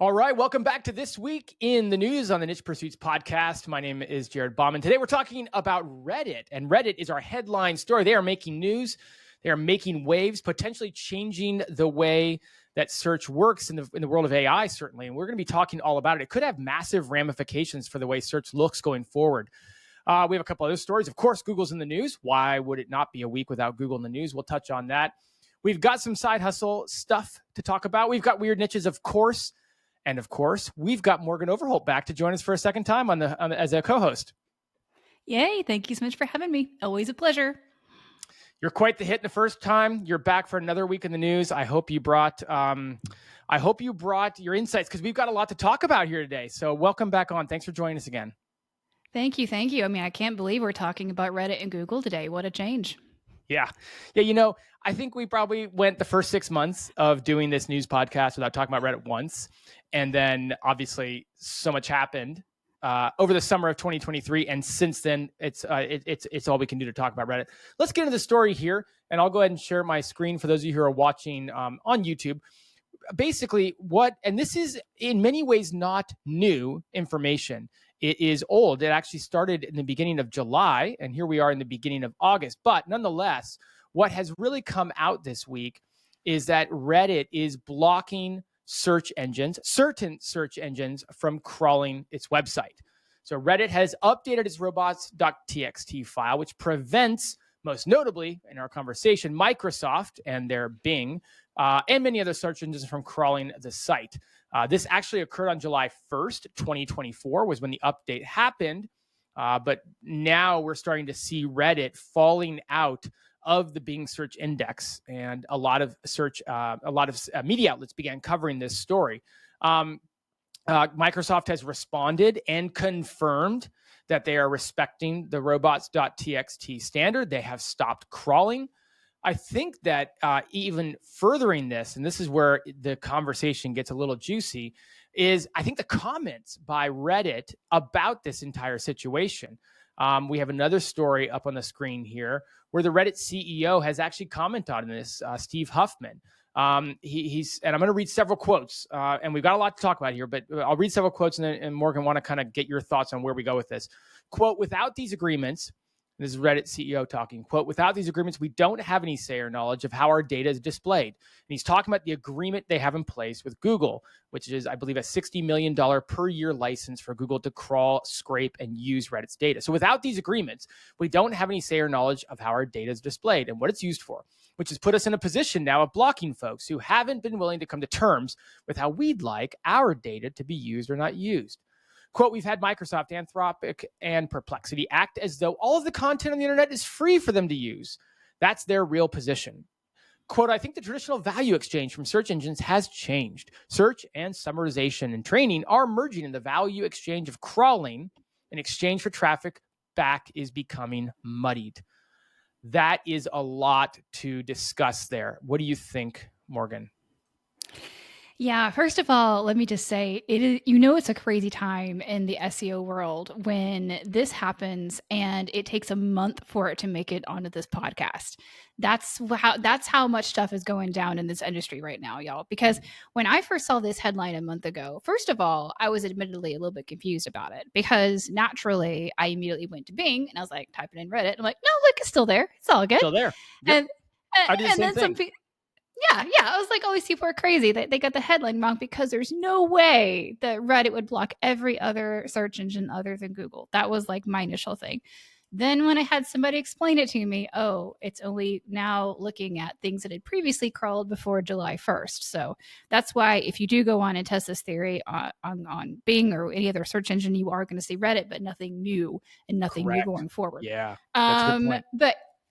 All right, welcome back to This Week in the News on the Niche Pursuits podcast. My name is Jared Bauman. Today we're talking about Reddit, and Reddit is our headline story. They are making news. They are making waves, potentially changing the way that search works in the world of AI, certainly. And we're going to be talking all about it. It could have massive ramifications for the way search looks going forward. We have a couple other stories. Of course, Google's in the news. Why would it not be a week without Google in the news? We'll touch on that. We've got some side hustle stuff to talk about. We've got weird niches, of course. And of course, we've got Morgan Overholt back to join us for a second time as a co-host. Yay, thank you so much for having me. Always a pleasure. You're quite the hit the first time. You're back for another week in the news. I hope you brought your insights, because we've got a lot to talk about here today. So welcome back on. Thanks for joining us again. Thank you. I mean, I can't believe we're talking about Reddit and Google today. What a change. Yeah. I think we probably went the first 6 months of doing this news podcast without talking about Reddit once. And then obviously so much happened over the summer of 2023. And since then, it's all we can do to talk about Reddit. Let's get into the story here. And I'll go ahead and share my screen for those of you who are watching on YouTube. Basically, and this is in many ways not new information. It is old. It actually started in the beginning of July, and here we are in the beginning of August. But nonetheless, what has really come out this week is that Reddit is blocking certain search engines from crawling its website. So Reddit has updated its robots.txt file, which prevents, most notably in our conversation, Microsoft and their Bing and many other search engines from crawling the site. This actually occurred on July 1st, 2024 was when the update happened. But now we're starting to see Reddit falling out of the Bing search index, and a lot of media outlets began covering this story. Microsoft has responded and confirmed that they are respecting the robots.txt standard. They have stopped crawling. I think that even furthering this, and this is where the conversation gets a little juicy, is I think the comments by Reddit about this entire situation. We have another story up on the screen here where the Reddit CEO has actually commented on this, Steve Huffman. And I'm going to read several quotes, and we've got a lot to talk about here, but I'll read several quotes, and Morgan, want to kind of get your thoughts on where we go with this. Quote, "Without these agreements," this is Reddit CEO talking, quote, "without these agreements, we don't have any say or knowledge of how our data is displayed." And he's talking about the agreement they have in place with Google, which is, I believe, a $60 million per year license for Google to crawl, scrape, and use Reddit's data. So without these agreements, we don't have any say or knowledge of how our data is displayed and what it's used for, which has put us in a position now of blocking folks who haven't been willing to come to terms with how we'd like our data to be used or not used. Quote, "We've had Microsoft, Anthropic, and Perplexity act as though all of the content on the internet is free for them to use. That's their real position." Quote, "I think the traditional value exchange from search engines has changed. Search and summarization and training are merging, and the value exchange of crawling in exchange for traffic back is becoming muddied." That is a lot to discuss there. What do you think, Morgan? Yeah, first of all, let me just say, it's a crazy time in the SEO world when this happens and it takes a month for it to make it onto this podcast. That's how much stuff is going down in this industry right now, y'all. Because when I first saw this headline a month ago, first of all, I was admittedly a little bit confused about it, because naturally I immediately went to Bing and I was like typing in Reddit. I'm like, no, look, it's still there. It's all good. Still there. Yep. I did the same then thing. Yeah. I was like, oh, these people are crazy. They got the headline wrong, because there's no way that Reddit would block every other search engine other than Google. That was like my initial thing. Then when I had somebody explain it to me, oh, it's only now looking at things that had previously crawled before July 1st. So that's why if you do go on and test this theory on Bing or any other search engine, you are going to see Reddit, but nothing new and nothing Correct. new going forward. Yeah, that's a good point.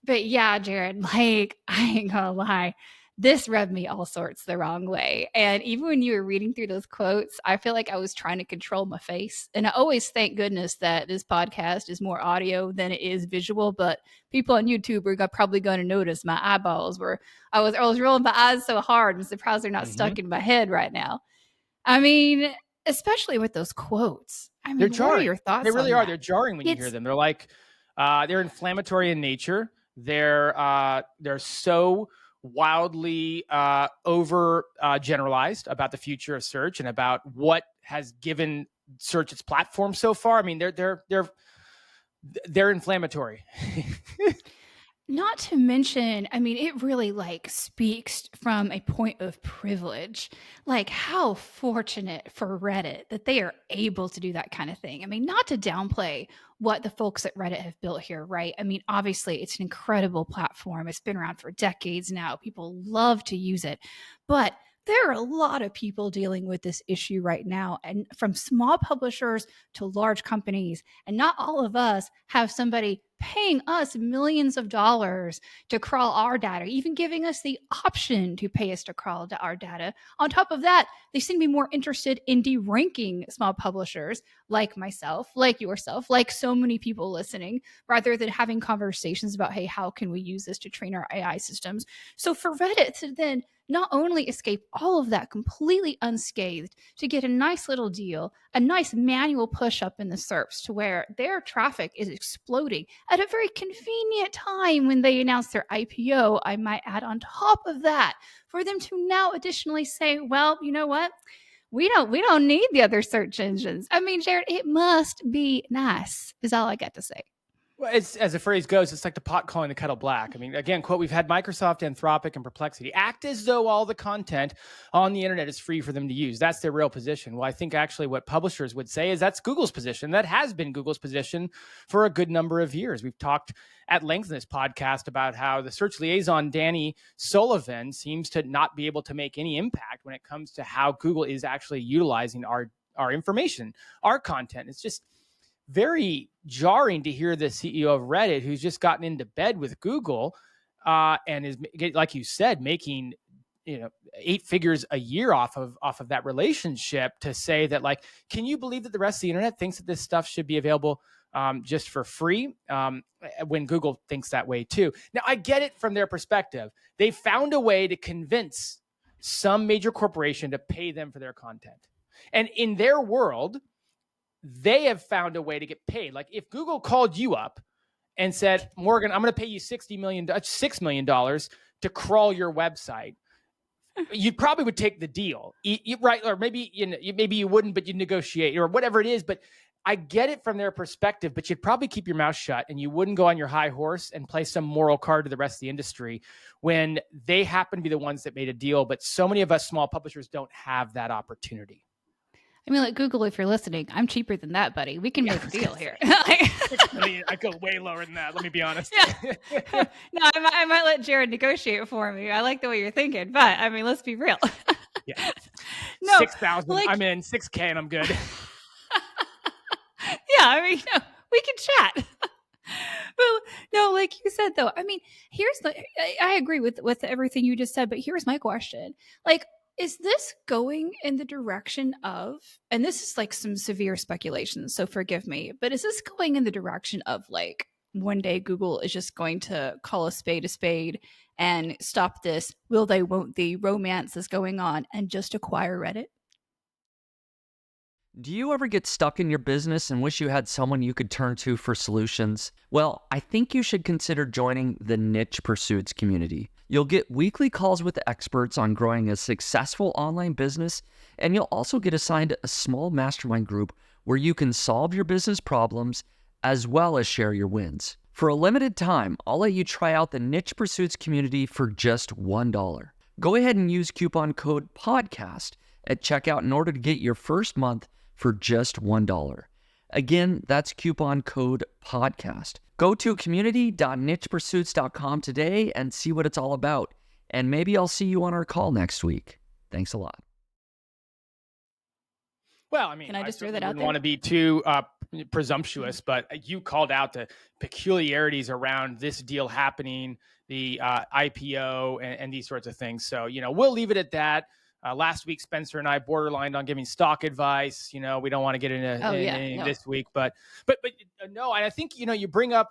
But yeah, Jared, like, I ain't gonna lie, this rubbed me all sorts the wrong way. And even when you were reading through those quotes, I feel like I was trying to control my face. And I always thank goodness that this podcast is more audio than it is visual. But people on YouTube are probably going to notice my eyeballs were, I was rolling my eyes so hard. I'm surprised they're not stuck in my head right now. I mean, especially with those quotes. I mean, they're jarring. What are your thoughts? They really on are. that? They're jarring when you hear them. They're like, they're inflammatory in nature. They're so wildly over generalized about the future of search and about what has given search its platform so far. I mean, they're inflammatory. Not to mention, I mean, it really like speaks from a point of privilege. Like, how fortunate for Reddit that they are able to do that kind of thing. I mean, not to downplay what the folks at Reddit have built here, right? I mean, obviously, it's an incredible platform. It's been around for decades now. People love to use it. But there are a lot of people dealing with this issue right now, and from small publishers to large companies. And not all of us have somebody paying us millions of dollars to crawl our data, even giving us the option to pay us to crawl our data. On top of that, they seem to be more interested in deranking small publishers like myself, like yourself, like so many people listening, rather than having conversations about, hey, how can we use this to train our AI systems? So for Reddit to then not only escape all of that completely unscathed, to get a nice little deal, a nice manual push up in the SERPs to where their traffic is exploding at a very convenient time when they announce their IPO, I might add on top of that, for them to now additionally say, well, you know what? We don't need the other search engines. I mean, Jared, it must be nice, is all I got to say. Well, it's, as the phrase goes, it's like the pot calling the kettle black. I mean, again, quote, we've had Microsoft, Anthropic, and Perplexity act as though all the content on the internet is free for them to use. That's their real position. Well, I think actually what publishers would say is that's Google's position. That has been Google's position for a good number of years. We've talked at length in this podcast about how the search liaison, Danny Sullivan, seems to not be able to make any impact when it comes to how Google is actually utilizing our information, our content. It's just very jarring to hear the CEO of Reddit, who's just gotten into bed with Google and is, like you said, making 8 figures a year off of that relationship, to say that, like, can you believe that the rest of the internet thinks that this stuff should be available just for free, when Google thinks that way too? Now, I get it from their perspective. They found a way to convince some major corporation to pay them for their content. And in their world, they have found a way to get paid. Like, if Google called you up and said, Morgan, I'm going to pay you $6 million to crawl your website, you probably would take the deal, right? Or maybe maybe you wouldn't, but you'd negotiate or whatever it is. But I get it from their perspective, but you'd probably keep your mouth shut and you wouldn't go on your high horse and play some moral card to the rest of the industry when they happen to be the ones that made a deal. But so many of us small publishers don't have that opportunity. I mean, like, Google, if you're listening, I'm cheaper than that, buddy. We can make a deal here. I go way lower than that. Let me be honest. Yeah. No, I might let Jared negotiate for me. I like the way you're thinking, but I mean, let's be real. Yeah. No, 6,000. Like, I'm in 6K and I'm good. Yeah, I mean, we can chat. Well, no, like you said, though, I mean, I agree with everything you just said, but here's my question. Like, is this going in the direction of, and this is like some severe speculation, so forgive me, but is this going in the direction of, like, one day Google is just going to call a spade and stop this will they, won't they romance that's going on and just acquire Reddit? Do you ever get stuck in your business and wish you had someone you could turn to for solutions? Well, I think you should consider joining the Niche Pursuits community. You'll get weekly calls with experts on growing a successful online business, and you'll also get assigned a small mastermind group where you can solve your business problems as well as share your wins. For a limited time, I'll let you try out the Niche Pursuits community for just $1. Go ahead and use coupon code PODCAST at checkout in order to get your first month for just $1. Again, that's coupon code PODCAST. Go to community.nichepursuits.com today and see what it's all about. And maybe I'll see you on our call next week. Thanks a lot. Well, I mean, can I just throw that out wouldn't there? want to be too presumptuous, but you called out the peculiarities around this deal happening, the IPO, and these sorts of things. So, we'll leave it at that. Last week, Spencer and I borderlined on giving stock advice. We don't want to get into anything this week, but no, I think, you bring up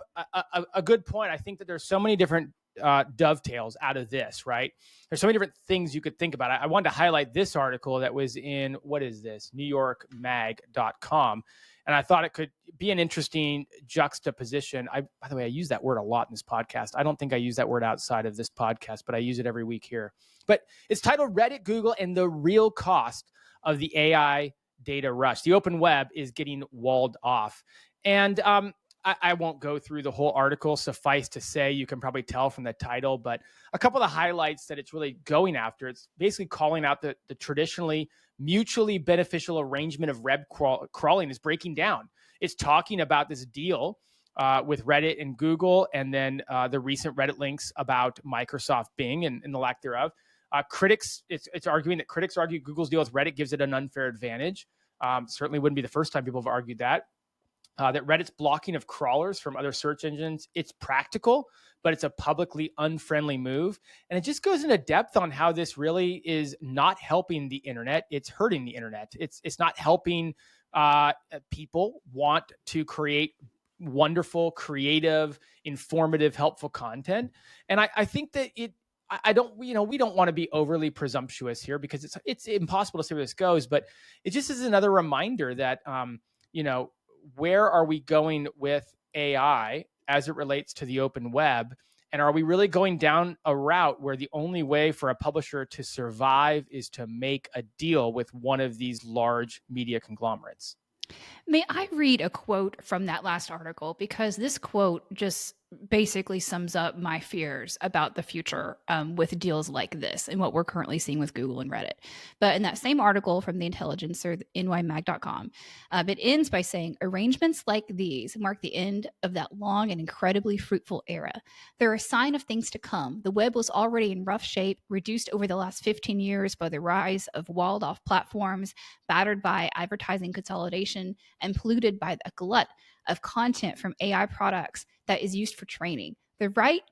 a good point. I think that there's so many different dovetails out of this, right? There's so many different things you could think about. I wanted to highlight this article that was in, what is this, NewYorkMag.com. And I thought it could be an interesting juxtaposition. By the way, I use that word a lot in this podcast. I don't think I use that word outside of this podcast, but I use it every week here. But it's titled Reddit, Google, and the Real Cost of the AI Data Rush. The open web is getting walled off. And I won't go through the whole article. Suffice to say, you can probably tell from the title, but a couple of the highlights that it's really going after, it's basically calling out the traditionally mutually beneficial arrangement of web crawling is breaking down. It's talking about this deal with Reddit and Google, and then the recent Reddit links about Microsoft Bing and the lack thereof. It's arguing that critics argue Google's deal with Reddit gives it an unfair advantage. Certainly wouldn't be the first time people have argued that. That Reddit's blocking of crawlers from other search engines, it's practical, but it's a publicly unfriendly move. And it just goes into depth on how this really is not helping the internet. It's hurting the internet. It's not helping people want to create wonderful, creative, informative, helpful content. And I think that we don't want to be overly presumptuous here because it's impossible to say where this goes, but it just is another reminder that, where are we going with AI as it relates to the open web? And are we really going down a route where the only way for a publisher to survive is to make a deal with one of these large media conglomerates? May I read a quote from that last article? Because this quote just basically sums up my fears about the future with deals like this and what we're currently seeing with Google and Reddit. But in that same article from the Intelligencer, nymag.com, it ends by saying, arrangements like these mark the end of that long and incredibly fruitful era. They're a sign of things to come. The web was already in rough shape, reduced over the last 15 years by the rise of walled off platforms, battered by advertising consolidation, and polluted by a glut of content from AI products that is used for training. The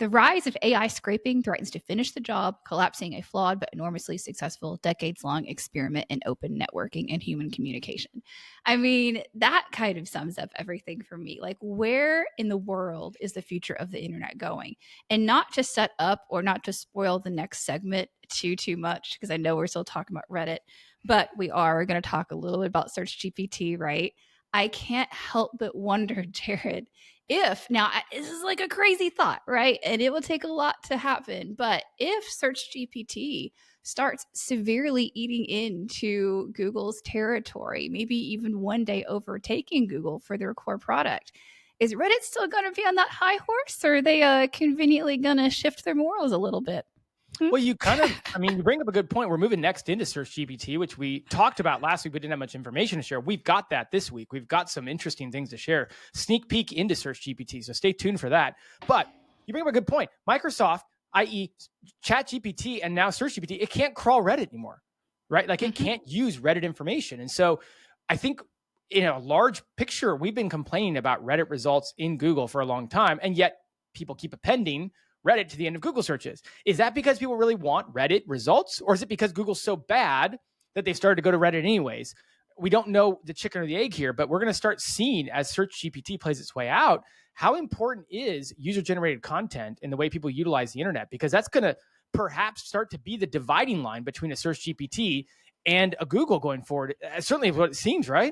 rise of AI scraping threatens to finish the job, collapsing a flawed but enormously successful decades-long experiment in open networking and human communication. I mean, that kind of sums up everything for me. Like, where in the world is the future of the internet going? And not to set up or not to spoil the next segment too much, because I know we're still talking about Reddit, but we're going to talk a little bit about SearchGPT, right? I can't help but wonder, Jared, this is like a crazy thought, right? And it will take a lot to happen. But if SearchGPT starts severely eating into Google's territory, maybe even one day overtaking Google for their core product, is Reddit still going to be on that high horse, or are they conveniently going to shift their morals a little bit? Well, you bring up a good point. We're moving next into SearchGPT, which we talked about last week, but didn't have much information to share. We've got that this week. We've got some interesting things to share. Sneak peek into SearchGPT, so stay tuned for that. But you bring up a good point. Microsoft, i.e. ChatGPT and now SearchGPT, it can't crawl Reddit anymore, right? Like it can't use Reddit information. And so I think in a large picture, we've been complaining about Reddit results in Google for a long time, and yet people keep appending Reddit to the end of Google searches. Is that because people really want Reddit results, or is it because Google's so bad that they started to go to Reddit anyways? We don't know the chicken or the egg here, but we're going to start seeing as SearchGPT plays its way out, how important is user-generated content in the way people utilize the internet, because that's going to perhaps start to be the dividing line between a SearchGPT and a Google going forward. Certainly what it seems, right?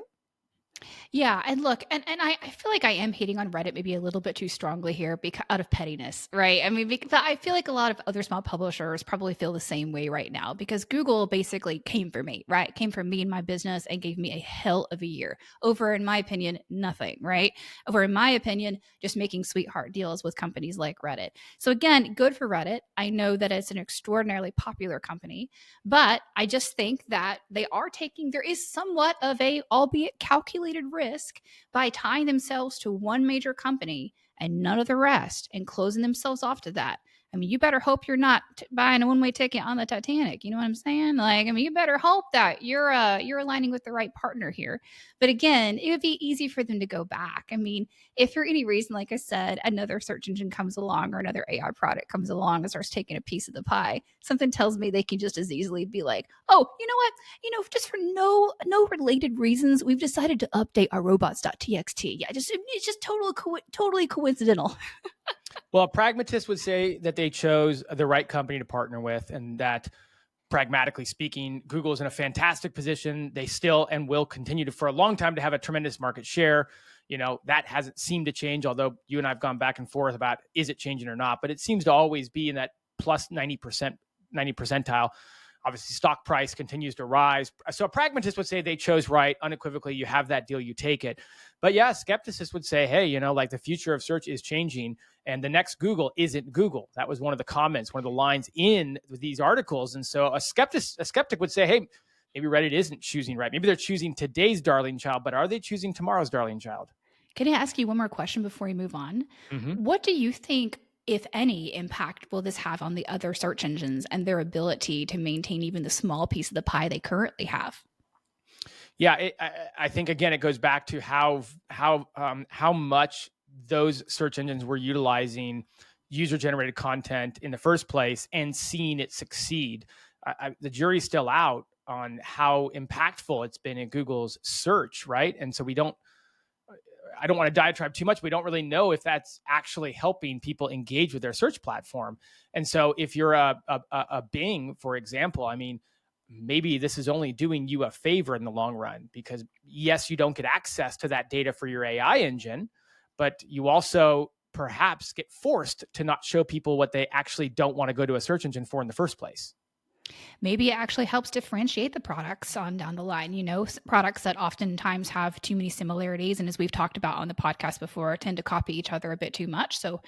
Yeah, and look, and I feel like I am hating on Reddit maybe a little bit too strongly here because out of pettiness, right? I mean, because I feel like a lot of other small publishers probably feel the same way right now because Google basically came for me, right? Came for me and my business and gave me a hell of a year over, in my opinion, nothing, right? Over, in my opinion, just making sweetheart deals with companies like Reddit. So again, good for Reddit. I know that it's an extraordinarily popular company, but I just think that there is somewhat of a, albeit calculated risk by tying themselves to one major company and none of the rest and closing themselves off to that. I mean, you better hope you're not buying a one-way ticket on the Titanic. You know what I'm saying? Like, I mean, you better hope that you're aligning with the right partner here. But again, it would be easy for them to go back. I mean, if for any reason, like I said, another search engine comes along or another AI product comes along and starts taking a piece of the pie, something tells me they can just as easily be like, oh, you know what? Just for no related reasons, we've decided to update our robots.txt. Yeah, it's just totally coincidental. Well, a pragmatist would say that they chose the right company to partner with, and that pragmatically speaking, Google is in a fantastic position. They still and will continue to, for a long time, to have a tremendous market share. That hasn't seemed to change, although you and I have gone back and forth about is it changing or not, but it seems to always be in that plus 90 percentile. Obviously, stock price continues to rise. So a pragmatist would say they chose right. Unequivocally, you have that deal, you take it. But yeah, skepticists would say, hey, like the future of search is changing, and the next Google isn't Google. That was one of the comments, one of the lines in these articles. And so a skeptic would say, hey, maybe Reddit isn't choosing right. Maybe they're choosing today's darling child, but are they choosing tomorrow's darling child? Can I ask you one more question before we move on? Mm-hmm. What do you think, if any, impact will this have on the other search engines and their ability to maintain even the small piece of the pie they currently have? Yeah, I think again it goes back to how much those search engines were utilizing user-generated content in the first place and seeing it succeed. The jury's still out on how impactful it's been in Google's search, right? And so I don't want to diatribe too much. We don't really know if that's actually helping people engage with their search platform. And so if you're a Bing, for example, I mean, maybe this is only doing you a favor in the long run, because yes, you don't get access to that data for your AI engine, but you also perhaps get forced to not show people what they actually don't want to go to a search engine for in the first place. Maybe it actually helps differentiate the products on down the line. Products that oftentimes have too many similarities, and as we've talked about on the podcast before, tend to copy each other a bit too much. So,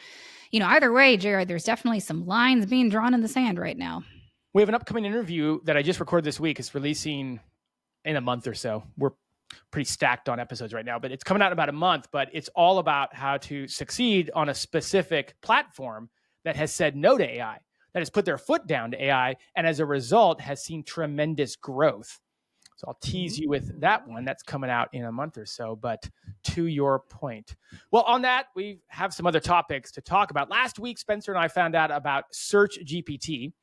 either way, Jared, there's definitely some lines being drawn in the sand right now. We have an upcoming interview that I just recorded this week. It's releasing in a month or so. We're pretty stacked on episodes right now, but it's coming out in about a month. But it's all about how to succeed on a specific platform that has said no to AI, that has put their foot down to AI, and as a result has seen tremendous growth. So I'll tease you with that one. That's coming out in a month or so. But to your point, well, on that, we have some other topics to talk about. Last week, Spencer and I found out about SearchGPT,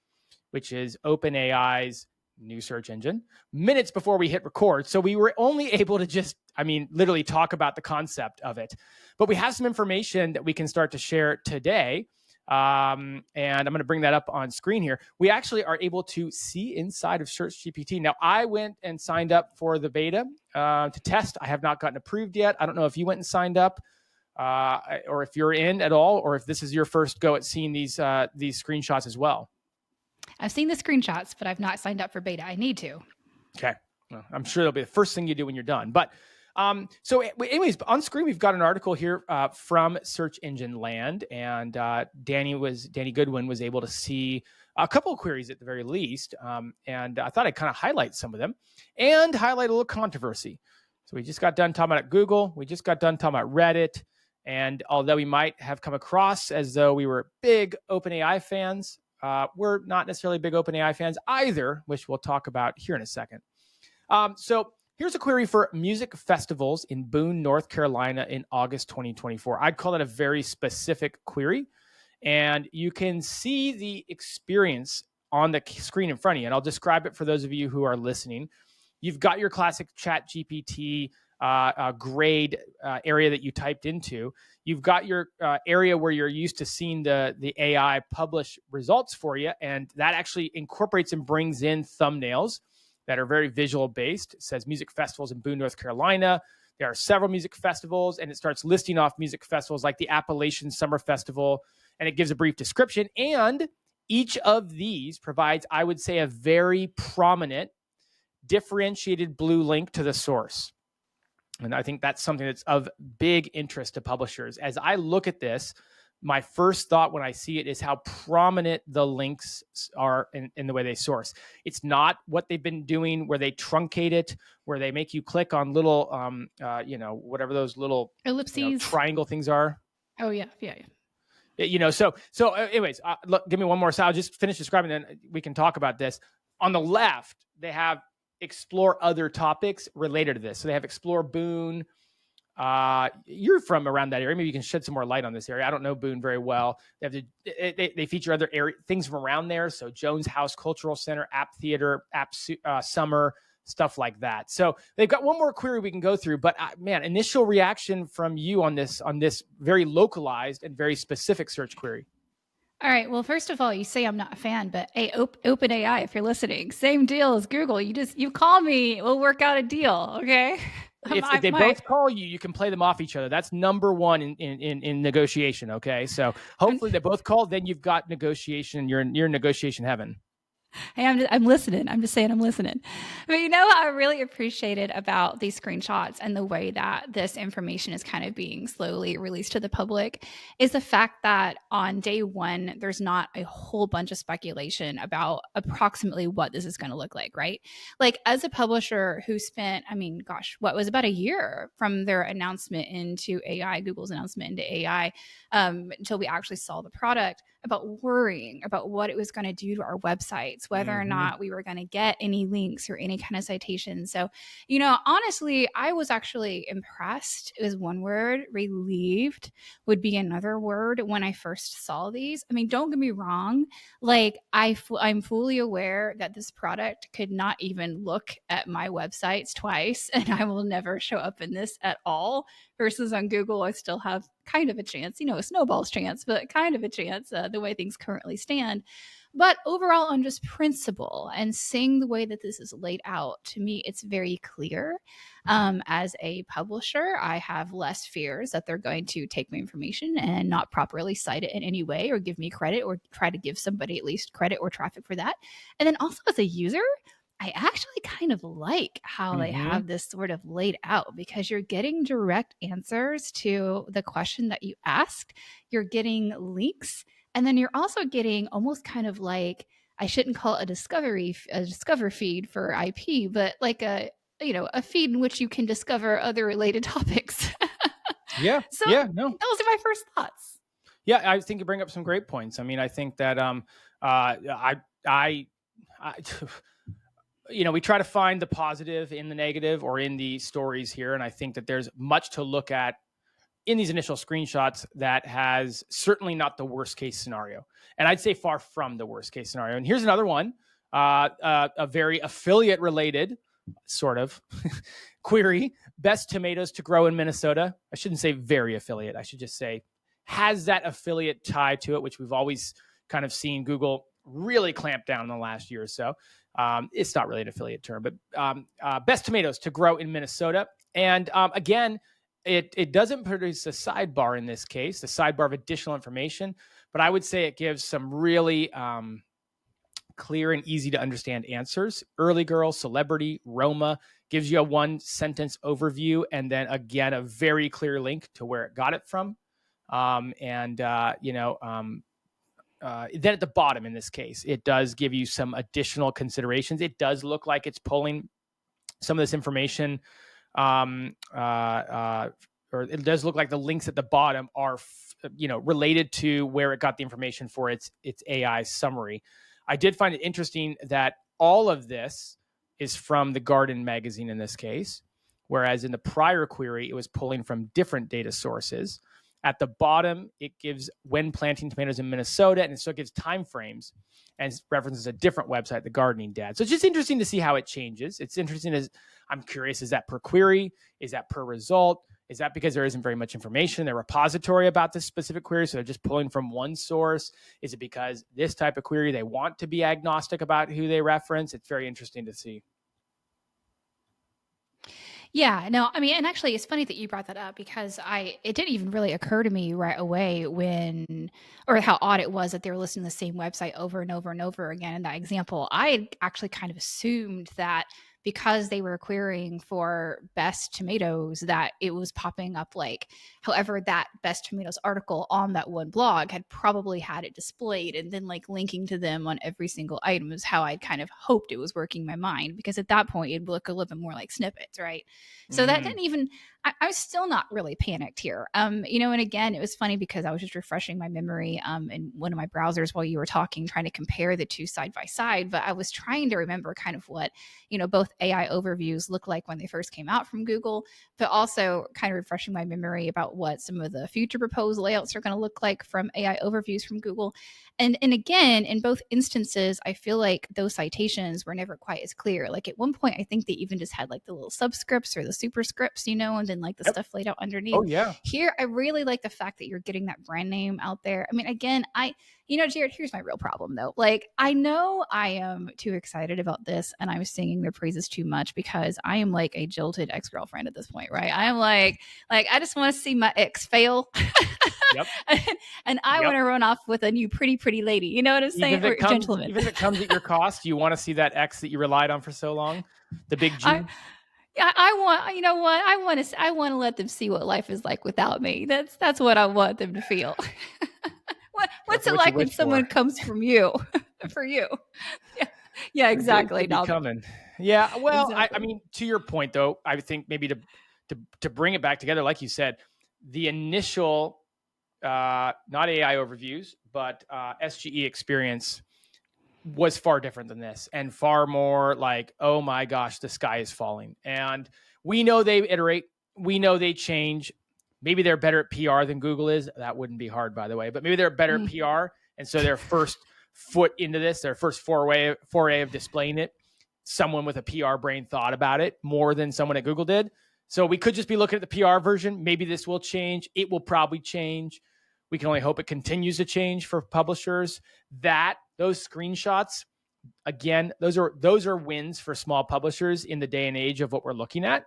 which is OpenAI's new search engine, minutes before we hit record. So we were only able to just, literally talk about the concept of it. But we have some information that we can start to share today. And I'm going to bring that up on screen here. We actually are able to see inside of SearchGPT. Now, I went and signed up for the beta to test. I have not gotten approved yet. I don't know if you went and signed up, or if you're in at all, or if this is your first go at seeing these screenshots as well. I've seen the screenshots, but I've not signed up for beta. I need to. Okay. Well, I'm sure that'll be the first thing you do when you're done. But so anyways, on screen, we've got an article here from Search Engine Land, and Danny Goodwin was able to see a couple of queries at the very least. And I thought I'd kind of highlight some of them and highlight a little controversy. So we just got done talking about Google. We just got done talking about Reddit. And although we might have come across as though we were big OpenAI fans, we're not necessarily big OpenAI fans either, which we'll talk about here in a second. So here's a query for music festivals in Boone, North Carolina in August 2024. I'd call it a very specific query. And you can see the experience on the screen in front of you. And I'll describe it for those of you who are listening. You've got your classic ChatGPT grade area that you typed into. You've got your area where you're used to seeing the AI publish results for you. And that actually incorporates and brings in thumbnails that are very visual based. It says music festivals in Boone, North Carolina. There are several music festivals, and it starts listing off music festivals like the Appalachian Summer Festival, and it gives a brief description. And each of these provides, I would say, a very prominent differentiated blue link to the source. And I think that's something that's of big interest to publishers. As I look at this, my first thought when I see it is how prominent the links are in the way they source. It's not what they've been doing where they truncate it, where they make you click on little, whatever those little ellipses, triangle things are. Oh, yeah. So anyways, look, give me one more. So I'll just finish describing, and then we can talk about this. On the left, they have explore other topics related to this. So they have explore Boone. You're from around that area. Maybe you can shed some more light on this area. I don't know Boone very well. They feature other things from around there. So Jones House Cultural Center, App Theater, Summer, stuff like that. So they've got one more query we can go through, but man, initial reaction from you on this very localized and very specific search query. All right. Well, first of all, you say I'm not a fan, but hey, OpenAI, if you're listening, same deal as Google. You call me, we'll work out a deal. Okay. If they both call you, you can play them off each other. That's number one in negotiation. Okay. So hopefully they both call, then you've got negotiation. You're in negotiation heaven. Hey, I'm listening. I'm just saying I'm listening. But you know what I really appreciated about these screenshots and the way that this information is kind of being slowly released to the public is the fact that on day one, there's not a whole bunch of speculation about approximately what this is going to look like, right? Like as a publisher who spent, what was about a year from their announcement into AI, Google's announcement into AI, until we actually saw the product, about worrying about what it was going to do to our websites, whether or not we were going to get any links or any kind of citations. So, honestly, I was actually impressed. It was one word. Relieved would be another word when I first saw these. I mean, don't get me wrong. Like I'm fully aware that this product could not even look at my websites twice, and I will never show up in this at all. Versus on Google, I still have kind of a chance, a snowball's chance, but kind of a chance the way things currently stand. But overall, on just principle and seeing the way that this is laid out, to me, it's very clear. As a publisher, I have less fears that they're going to take my information and not properly cite it in any way or give me credit or try to give somebody at least credit or traffic for that. And then also as a user, I actually kind of like how they have this sort of laid out because you're getting direct answers to the question that you asked. You're getting links, and then you're also getting almost kind of like, I shouldn't call it a discover feed for IP, but like a feed in which you can discover other related topics. Yeah. So yeah. No. those are my first thoughts. Yeah, I think you bring up some great points. I mean, I think that we try to find the positive in the negative or in the stories here. And I think that there's much to look at in these initial screenshots that has certainly not the worst case scenario. And I'd say far from the worst case scenario. And here's another one, a very affiliate related sort of query: best tomatoes to grow in Minnesota. I shouldn't say very affiliate. I should just say has that affiliate tie to it, which we've always kind of seen Google really clamp down in the last year or so. It's not really an affiliate term, but best tomatoes to grow in Minnesota. And again, it doesn't produce a sidebar in this case, the sidebar of additional information, but I would say it gives some really clear and easy to understand answers. Early girl, celebrity, Roma, gives you a one sentence overview. And then again, a very clear link to where it got it from. Then at the bottom in this case, it does give you some additional considerations. It does look like it's pulling some of this information, or it does look like the links at the bottom are, related to where it got the information for its AI summary. I did find it interesting that all of this is from the Garden magazine in this case, whereas in the prior query, it was pulling from different data sources. At the bottom, it gives when planting tomatoes in Minnesota, and so it gives timeframes and references a different website, the Gardening Dad. So it's just interesting to see how it changes. It's interesting. I'm curious, is that per query? Is that per result? Is that because there isn't very much information in their repository about this specific query, so they're just pulling from one source? Is it because this type of query, they want to be agnostic about who they reference? It's very interesting to see. Yeah, no, I mean, and actually it's funny that you brought that up because it didn't even really occur to me right away or how odd it was that they were listing the same website over and over and over again in that example. I actually kind of assumed that because they were querying for best tomatoes that it was popping up however that best tomatoes article on that one blog had probably had it displayed and then linking to them on every single item is how I kind of hoped it was working in my mind, because at that point it'd look a little bit more like snippets, right? So that didn't even, I was still not really panicked here. And again, it was funny because I was just refreshing my memory in one of my browsers while you were talking, trying to compare the two side by side, but I was trying to remember kind of what, both AI overviews look like when they first came out from Google, but also kind of refreshing my memory about what some of the future proposed layouts are going to look like from AI overviews from Google. And again, in both instances, I feel like those citations were never quite as clear. Like at one point, I think they even just had like the little subscripts or the superscripts, and then like the stuff laid out underneath. Oh, yeah. Here, I really like the fact that you're getting that brand name out there. I mean, again, Jared, here's my real problem though. Like, I know I am too excited about this and I'm singing their praises too much because I am like a jilted ex-girlfriend at this point, right? I am like I just want to see my ex fail. Yep. And I want to run off with a new pretty lady. You know what I'm saying? Even if Gentleman. even if it comes at your cost, you want to see that ex that you relied on for so long, the big G. I want, you know what? I want to let them see what life is like without me. That's what I want them to feel. What's it like when someone comes from you, for you? Yeah, exactly. Coming. Yeah. Well, exactly. I mean, to your point though, I think maybe to bring it back together, like you said, the initial, not AI overviews, but SGE experience was far different than this and far more like, oh my gosh, the sky is falling. And we know they iterate. We know they change. Maybe they're better at PR than Google is. That wouldn't be hard, by the way, but maybe they're better at PR. And so their first foot into this, their first foray of displaying it, someone with a PR brain thought about it more than someone at Google did. So we could just be looking at the PR version. Maybe this will change. It will probably change. We can only hope it continues to change for publishers. Those screenshots, again, those are wins for small publishers in the day and age of what we're looking at.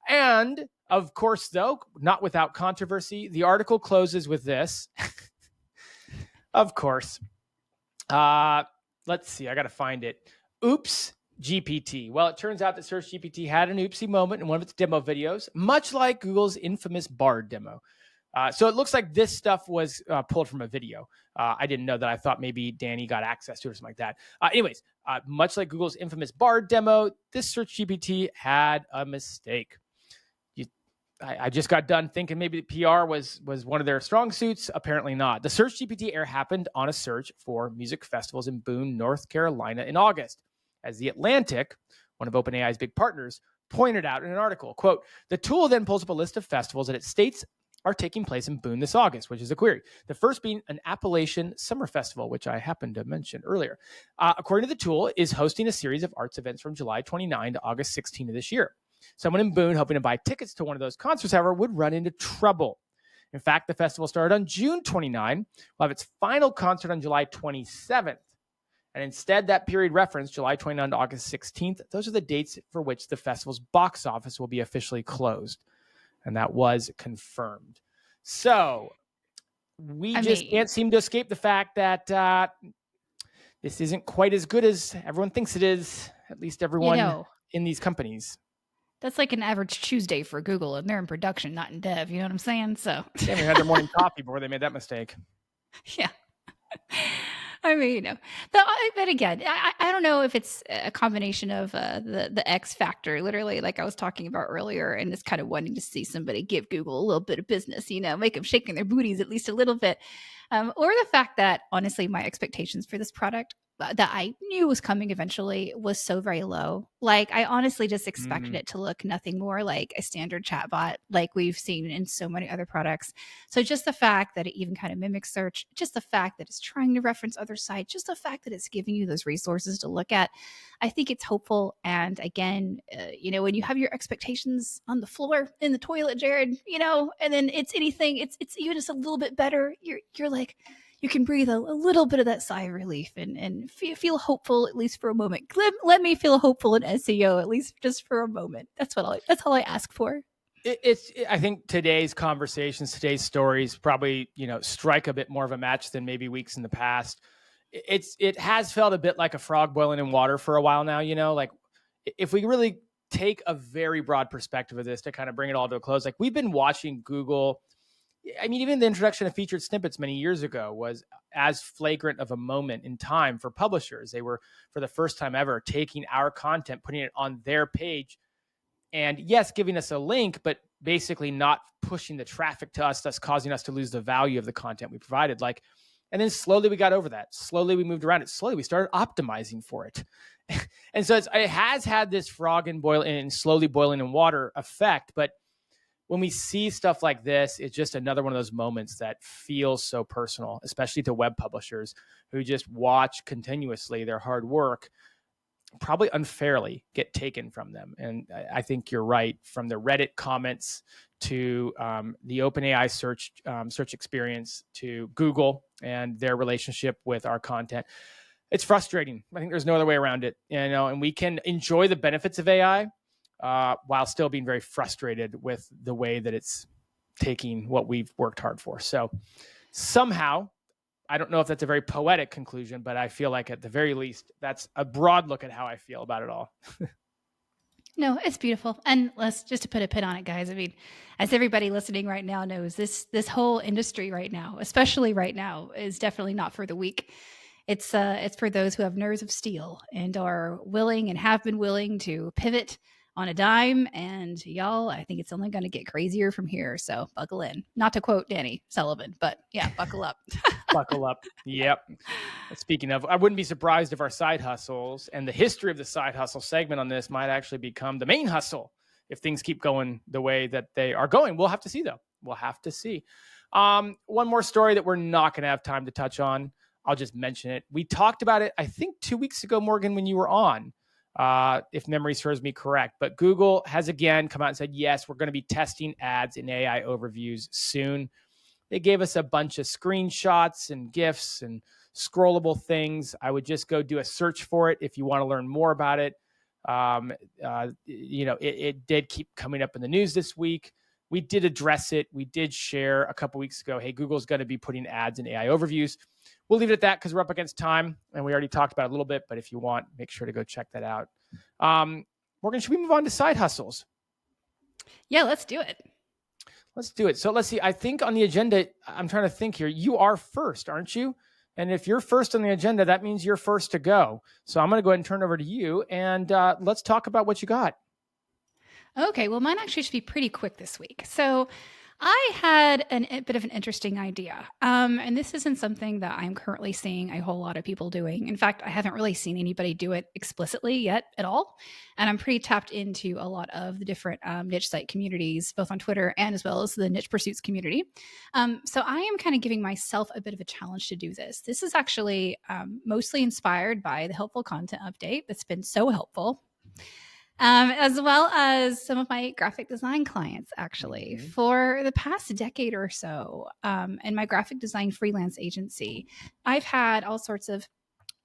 And of course, though, not without controversy, the article closes with this. Of course. Let's see. I got to find it. Oops. GPT. Well, it turns out that SearchGPT had an oopsie moment in one of its demo videos, much like Google's infamous Bard demo. So it looks like this stuff was pulled from a video. I didn't know that. I thought maybe Danny got access to it or something like that. Anyways, much like Google's infamous Bard demo, this SearchGPT had a mistake. I just got done thinking maybe PR was one of their strong suits. Apparently not. The SearchGPT error happened on a search for music festivals in Boone, North Carolina in August. As The Atlantic, one of OpenAI's big partners, pointed out in an article, quote, the tool then pulls up a list of festivals that it states are taking place in Boone this August, which is a query. The first being an Appalachian Summer Festival, which I happened to mention earlier. According to the tool, is hosting a series of arts events from July 29 to August 16 of this year. Someone in Boone hoping to buy tickets to one of those concerts, however, would run into trouble. In fact, the festival started on June 29, will have its final concert on July 27th. And instead, that period referenced July 29 to August 16th. Those are the dates for which the festival's box office will be officially closed. And that was confirmed. So we can't seem to escape the fact that this isn't quite as good as everyone thinks it is, at least everyone in these companies. That's like an average Tuesday for Google, and they're in production, not in dev. You know what I'm saying? So they haven't had their morning coffee before they made that mistake. Yeah. I mean, but again, I don't know if it's a combination of the X factor, literally, like I was talking about earlier, and just kind of wanting to see somebody give Google a little bit of business, make them shaking their booties at least a little bit, or the fact that honestly, my expectations for this product that I knew was coming eventually was so very low. Like I honestly just expected it to look nothing more like a standard chatbot like we've seen in so many other products. So just the fact that it even kind of mimics search, just the fact that it's trying to reference other sites, just the fact that it's giving you those resources to look at, I think it's hopeful. And again, when you have your expectations on the floor in the toilet, Jared, and then it's anything, it's even just a little bit better. You're like, you can breathe a little bit of that sigh of relief and feel hopeful at least for a moment. Let me feel hopeful in SEO at least just for a moment. That's all I ask for. I think today's conversations, today's stories probably, strike a bit more of a match than maybe weeks in the past. It has felt a bit like a frog boiling in water for a while now, like if we really take a very broad perspective of this to kind of bring it all to a close, like we've been watching Google. I mean, even the introduction of featured snippets many years ago was as flagrant of a moment in time for publishers. They were, for the first time ever, taking our content, putting it on their page, and yes, giving us a link, but basically not pushing the traffic to us, thus causing us to lose the value of the content we provided. Like, And then slowly we got over that. Slowly we moved around it. Slowly we started optimizing for it. And so it has had this frog and slowly boiling in water effect. But when we see stuff like this, it's just another one of those moments that feels so personal, especially to web publishers who just watch continuously their hard work probably unfairly get taken from them. And I think you're right, from the Reddit comments to the OpenAI search experience to Google and their relationship with our content. It's frustrating. I think there's no other way around it. And we can enjoy the benefits of AI while still being very frustrated with the way that it's taking what we've worked hard for. So somehow, I don't know if that's a very poetic conclusion, but I feel like at the very least, that's a broad look at how I feel about it all. No, it's beautiful. And let's just to put a pin on it, guys. I mean, as everybody listening right now knows, this whole industry right now, especially right now, is definitely not for the weak. It's for those who have nerves of steel and are willing and have been willing to pivot on a dime. And y'all, I think it's only going to get crazier from here. So buckle in. Not to quote Danny Sullivan, but yeah, buckle up. Buckle up. Yep. Speaking of, I wouldn't be surprised if our side hustles and the history of the side hustle segment on this might actually become the main hustle if things keep going the way that they are going. We'll have to see, though. We'll have to see. One more story that we're not going to have time to touch on. I'll just mention it. We talked about it, I think, 2 weeks ago, Morgan, when you were on, if memory serves me correct. But Google has again come out and said, yes, we're going to be testing ads in AI overviews soon. They gave us a bunch of screenshots and GIFs and scrollable things. I would just go do a search for it if you want to learn more about it. It did keep coming up in the news this week. We did address it. We did share a couple weeks ago, hey, Google's going to be putting ads in AI overviews. We'll leave it at that because we're up against time, and we already talked about it a little bit, but if you want, make sure to go check that out. Morgan, should we move on to side hustles? Yeah, let's do it. Let's do it. So let's see. I think on the agenda, I'm trying to think here. You are first, aren't you? And if you're first on the agenda, that means you're first to go. So I'm going to go ahead and turn it over to you, and let's talk about what you got. Okay, well, mine actually should be pretty quick this week. So I had a bit of an interesting idea. And this isn't something that I'm currently seeing a whole lot of people doing. In fact, I haven't really seen anybody do it explicitly yet at all. And I'm pretty tapped into a lot of the different niche site communities, both on Twitter and as well as the niche pursuits community. So I am kind of giving myself a bit of a challenge to do this. This is actually mostly inspired by the helpful content update that's been so helpful. As well as some of my graphic design clients, actually. Mm-hmm. For the past decade or so, in my graphic design freelance agency, I've had all sorts of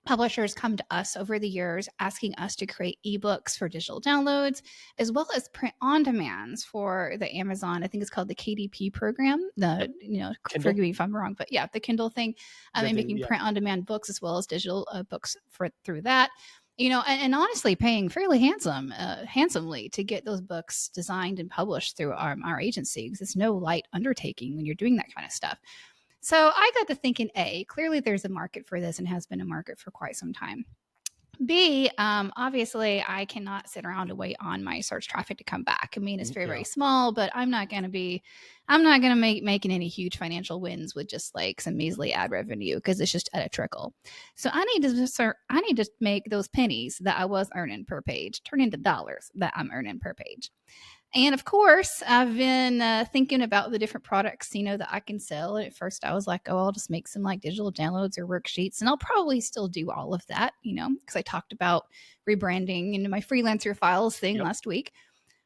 publishers come to us over the years asking us to create ebooks for digital downloads, as well as print on demands for the Amazon, I think it's called the KDP program. Forgive me if I'm wrong, but yeah, the Kindle thing, and making print on demand books as well as digital books through that. And honestly, paying fairly handsomely to get those books designed and published through our agency, because it's no light undertaking when you're doing that kind of stuff. So I got to thinking, A, clearly there's a market for this and has been a market for quite some time. B, obviously I cannot sit around and wait on my search traffic to come back. I mean, it's very, very small, but I'm not going to be making any huge financial wins with just like some measly ad revenue, because it's just at a trickle. So I need to make those pennies that I was earning per page turn into dollars that I'm earning per page. And of course, I've been thinking about the different products, that I can sell. And at first I was like, oh, I'll just make some like digital downloads or worksheets. And I'll probably still do all of that, because I talked about rebranding into my freelancer files thing last week.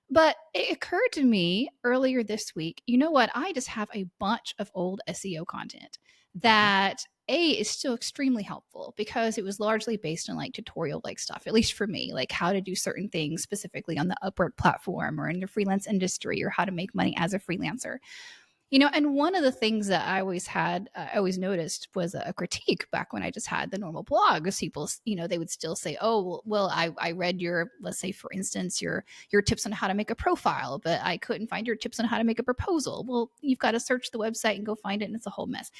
But it occurred to me earlier this week, you know what? I just have a bunch of old SEO content that is still extremely helpful, because it was largely based on like tutorial like stuff, at least for me, like how to do certain things specifically on the Upwork platform or in the freelance industry, or how to make money as a freelancer. And one of the things that I always noticed was a critique back when I just had the normal blog, is people, they would still say, oh, well, I read your, let's say, for instance, your tips on how to make a profile, but I couldn't find your tips on how to make a proposal. Well, you've got to search the website and go find it, and it's a whole mess.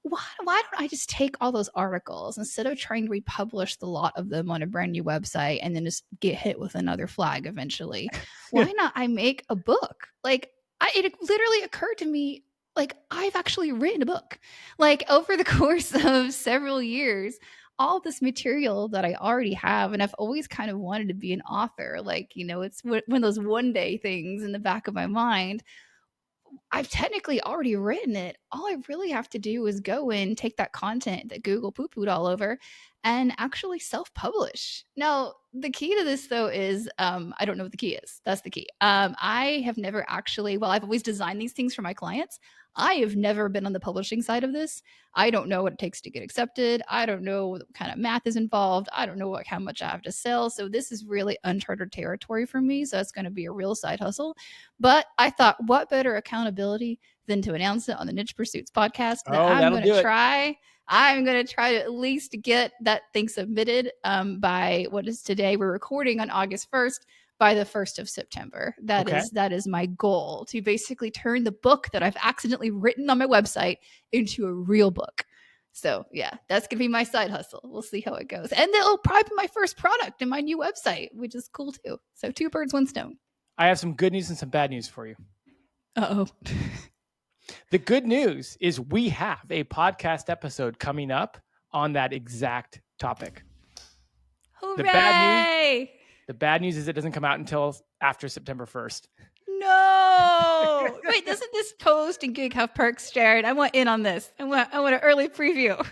Why don't I just take all those articles, instead of trying to republish the lot of them on a brand new website and then just get hit with another flag eventually? Why not I make a book? Like, it literally occurred to me like I've actually written a book. Like over the course of several years, all this material that I already have, and I've always kind of wanted to be an author. Like, it's one of those one day things in the back of my mind. I've technically already written it. All I really have to do is go in, take that content that Google poo-pooed all over, and actually self-publish. Now, the key to this though is I don't know what the key is. That's the key. I have never actually, well, I've always designed these things for my clients. I have never been on the publishing side of this. I don't know what it takes to get accepted. I don't know what kind of math is involved. I don't know how much I have to sell. So this is really uncharted territory for me. So it's going to be a real side hustle. But I thought, what better accountability than to announce it on the Niche Pursuits podcast that I'm going to try. I'm going to try to at least get that thing submitted by what is today. We're recording on August 1st. By the 1st of September. That is my goal, to basically turn the book that I've accidentally written on my website into a real book. So yeah, that's going to be my side hustle. We'll see how it goes. And it'll probably be my first product in my new website, which is cool too. So 2 birds, 1 stone. I have some good news and some bad news for you. Uh-oh. The good news is we have a podcast episode coming up on that exact topic. Hooray! The bad news is it doesn't come out until after September 1st. No! Wait, doesn't this post and gig have perks, Jared? I want in on this. I want an early preview.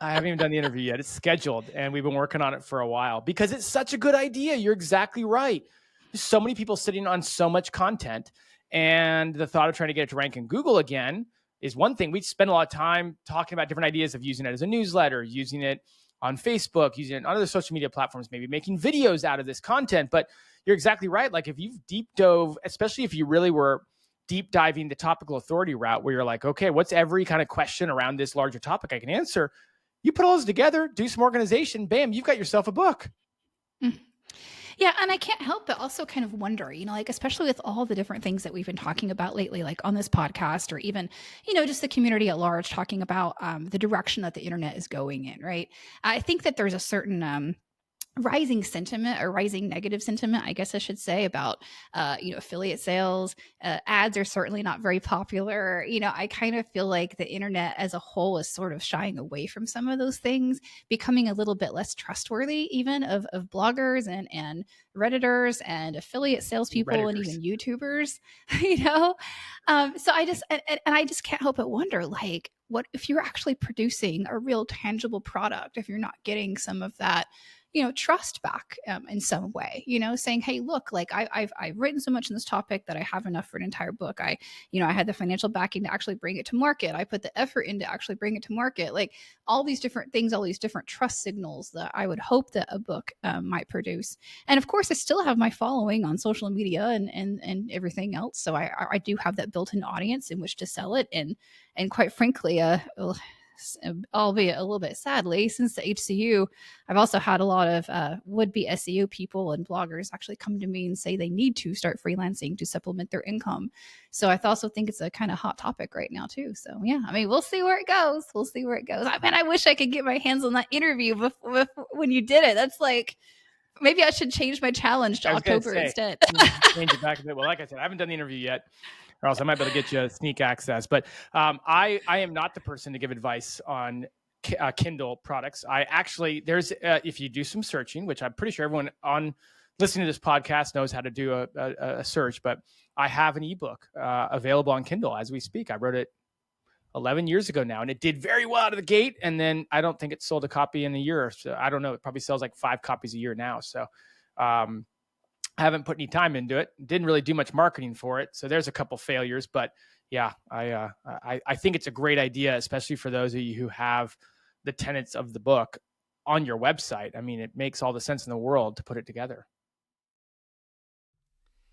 I haven't even done the interview yet. It's scheduled, and we've been working on it for a while because it's such a good idea. You're exactly right. There's so many people sitting on so much content, and the thought of trying to get it to rank in Google again is one thing. We spend a lot of time talking about different ideas of using it as a newsletter, using it on Facebook, using it on other social media platforms, maybe making videos out of this content. But you're exactly right. Like if you've deep dove, especially if you really were deep diving the topical authority route where you're like, okay, what's every kind of question around this larger topic I can answer? You put all those together, do some organization, bam, you've got yourself a book. Yeah, and I can't help but also kind of wonder, like especially with all the different things that we've been talking about lately, like on this podcast or even, just the community at large talking about the direction that the internet is going in, right? I think that there's a certain rising sentiment or rising negative sentiment, I guess I should say, about, affiliate sales. Ads are certainly not very popular. I kind of feel like the internet as a whole is sort of shying away from some of those things, becoming a little bit less trustworthy even of bloggers and Redditors and affiliate salespeople and even YouTubers, So I just can't help but wonder, like, what if you're actually producing a real tangible product, if you're not getting some of that trust back in some way, saying, hey, look, like I've written so much on this topic that I have enough for an entire book. I had the financial backing to actually bring it to market. I put the effort in to actually bring it to market. Like all these different things, all these different trust signals that I would hope that a book might produce. And of course, I still have my following on social media and everything else. So I do have that built-in audience in which to sell it. And quite frankly, albeit a little bit sadly, since the HCU, I've also had a lot of would-be SEO people and bloggers actually come to me and say they need to start freelancing to supplement their income. So I also think it's a kind of hot topic right now too. So yeah, we'll see where it goes. I wish I could get my hands on that interview before when you did it. That's like, maybe I should change my challenge to October instead. Change it back a bit. Well, like I said, I haven't done the interview yet, or else I might be able to get you sneak access. But I am not the person to give advice on Kindle products. I actually, if you do some searching, which I'm pretty sure everyone on listening to this podcast knows how to do a search, but I have an ebook available on Kindle as we speak. I wrote it 11 years ago now, and it did very well out of the gate. And then I don't think it sold a copy in a year. So I don't know. It probably sells like 5 copies a year now. So I haven't put any time into it. Didn't really do much marketing for it. So there's a couple failures, but yeah, I think it's a great idea, especially for those of you who have the tenets of the book on your website. It makes all the sense in the world to put it together.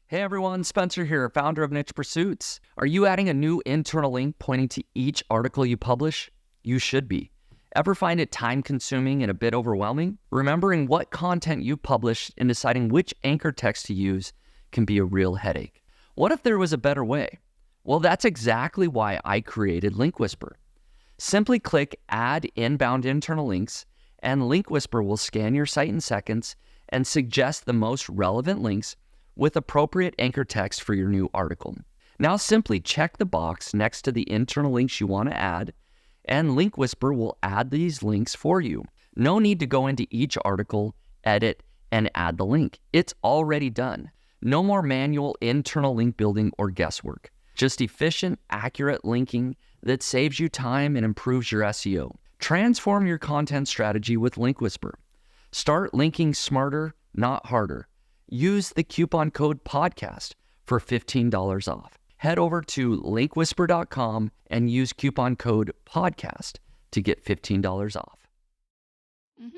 Hey everyone, Spencer here, founder of Niche Pursuits. Are you adding a new internal link pointing to each article you publish? You should be. Ever find it time-consuming and a bit overwhelming? Remembering what content you published and deciding which anchor text to use can be a real headache. What if there was a better way? Well, that's exactly why I created Link Whisper. Simply click Add Inbound Internal Links, and Link Whisper will scan your site in seconds and suggest the most relevant links with appropriate anchor text for your new article. Now simply check the box next to the internal links you want to add, and Link Whisper will add these links for you. No need to go into each article, edit, and add the link. It's already done. No more manual internal link building or guesswork. Just efficient, accurate linking that saves you time and improves your SEO. Transform your content strategy with Link Whisper. Start linking smarter, not harder. Use the coupon code podcast for $15 off. Head over to linkwhisper.com and use coupon code podcast to get $15 off. Mm-hmm.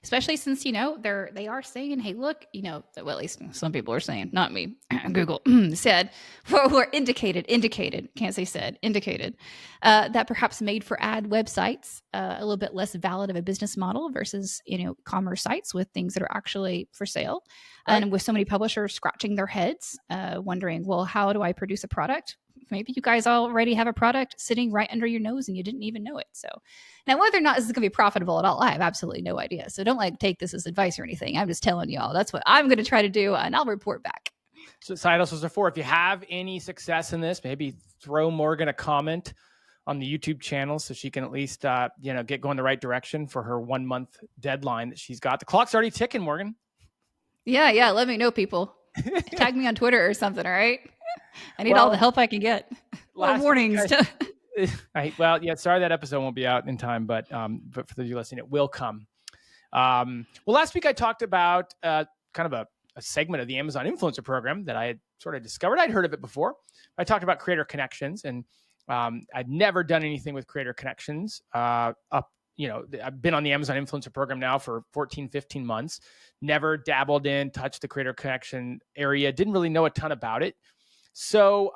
Especially since, they are saying, hey, look, well, at least some people are saying, not me, Google said, or indicated, can't say said, indicated, that perhaps made for ad websites, a little bit less valid of a business model versus, commerce sites with things that are actually for sale. Right. And with so many publishers scratching their heads, wondering, well, how do I produce a product? Maybe you guys already have a product sitting right under your nose and you didn't even know it. So now whether or not this is going to be profitable at all, I have absolutely no idea. So don't take this as advice or anything. I'm just telling y'all that's what I'm going to try to do, and I'll report back. So side hustles are for. If you have any success in this, maybe throw Morgan a comment on the YouTube channel so she can at least get going the right direction for her 1 month deadline that she's got. The clock's already ticking, Morgan. Yeah. Let me know, people. Tag me on Twitter or something. All right. I need all the help I can get. Warnings. Sorry that episode won't be out in time, but for those of you listening, it will come. Last week I talked about kind of a segment of the Amazon Influencer Program that I had sort of discovered. I'd heard of it before. I talked about Creator Connections, and I'd never done anything with Creator Connections. I've been on the Amazon Influencer Program now for 14, 15 months. Never dabbled in, touched the Creator Connection area. Didn't really know a ton about it. So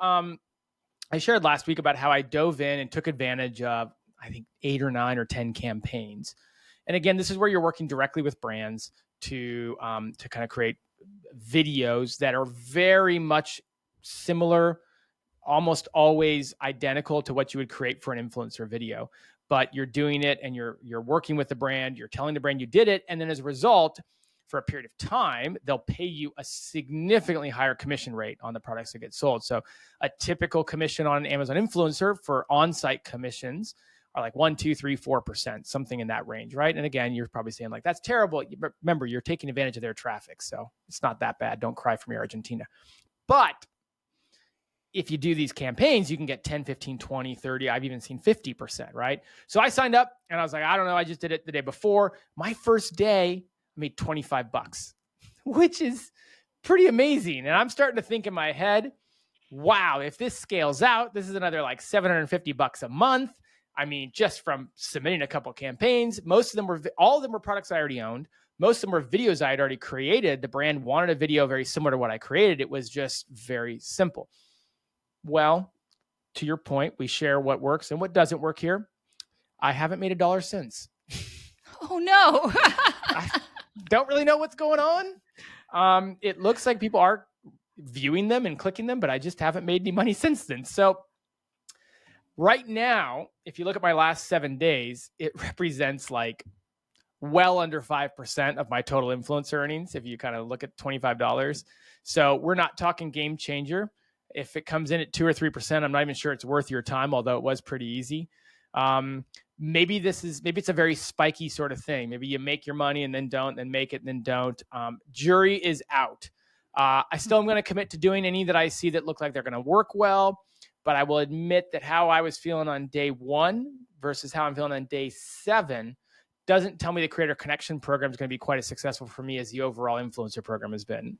I shared last week about how I dove in and took advantage of, I think, 8 or 9 or 10 campaigns. And again, this is where you're working directly with brands to kind of create videos that are very much similar, almost always identical to what you would create for an influencer video. But you're doing it and you're working with the brand, you're telling the brand you did it. And then as a result, for a period of time, they'll pay you a significantly higher commission rate on the products that get sold. So a typical commission on an Amazon influencer for on-site commissions are like 1, 2, 3, 4%, something in that range, right? And again, you're probably saying like, that's terrible. Remember, you're taking advantage of their traffic. So it's not that bad. Don't cry from your Argentina. But if you do these campaigns, you can get 10, 15, 20, 30. I've even seen 50%, right? So I signed up and I was like, I don't know. I just did it the day before. My first day, I made $25, which is pretty amazing. And I'm starting to think in my head, wow, if this scales out, this is another like $750 a month. I mean, just from submitting a couple of campaigns, all of them were products I already owned. Most of them were videos I had already created. The brand wanted a video very similar to what I created. It was just very simple. Well, to your point, we share what works and what doesn't work here. I haven't made $1 since. Oh, no. I don't really know what's going on. It looks like people are viewing them and clicking them, but I just haven't made any money since then. So right now, if you look at my last 7 days, it represents like well under 5% of my total influencer earnings. If you kind of look at $25. So we're not talking game changer. If it comes in at 2 or 3%, I'm not even sure it's worth your time, although it was pretty easy. Maybe it's a very spiky sort of thing. Maybe you make your money and then don't, then make it and then don't. Jury is out. I still am going to commit to doing any that I see that look like they're going to work well, but I will admit that how I was feeling on day 1 versus how I'm feeling on day 7 doesn't tell me the Creator Connection program is going to be quite as successful for me as the overall influencer program has been.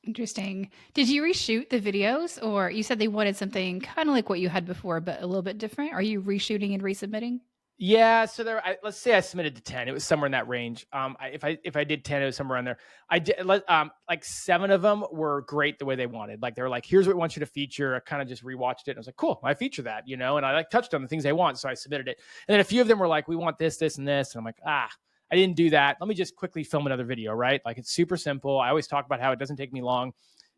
Interesting. Did you reshoot the videos, or you said they wanted something kind of like what you had before, but a little bit different? Are you reshooting and resubmitting? Yeah. So let's say I submitted to 10. It was somewhere in that range. If I did 10, it was somewhere in there. I did like 7 of them were great the way they wanted. Like they were like, here's what we want you to feature. I kind of just rewatched it. And I was like, cool, I feature that, and I like touched on the things they want. So I submitted it. And then a few of them were like, we want this, this, and this. And I'm like, I didn't do that. Let me just quickly film another video, right? Like it's super simple. I always talk about how it doesn't take me long.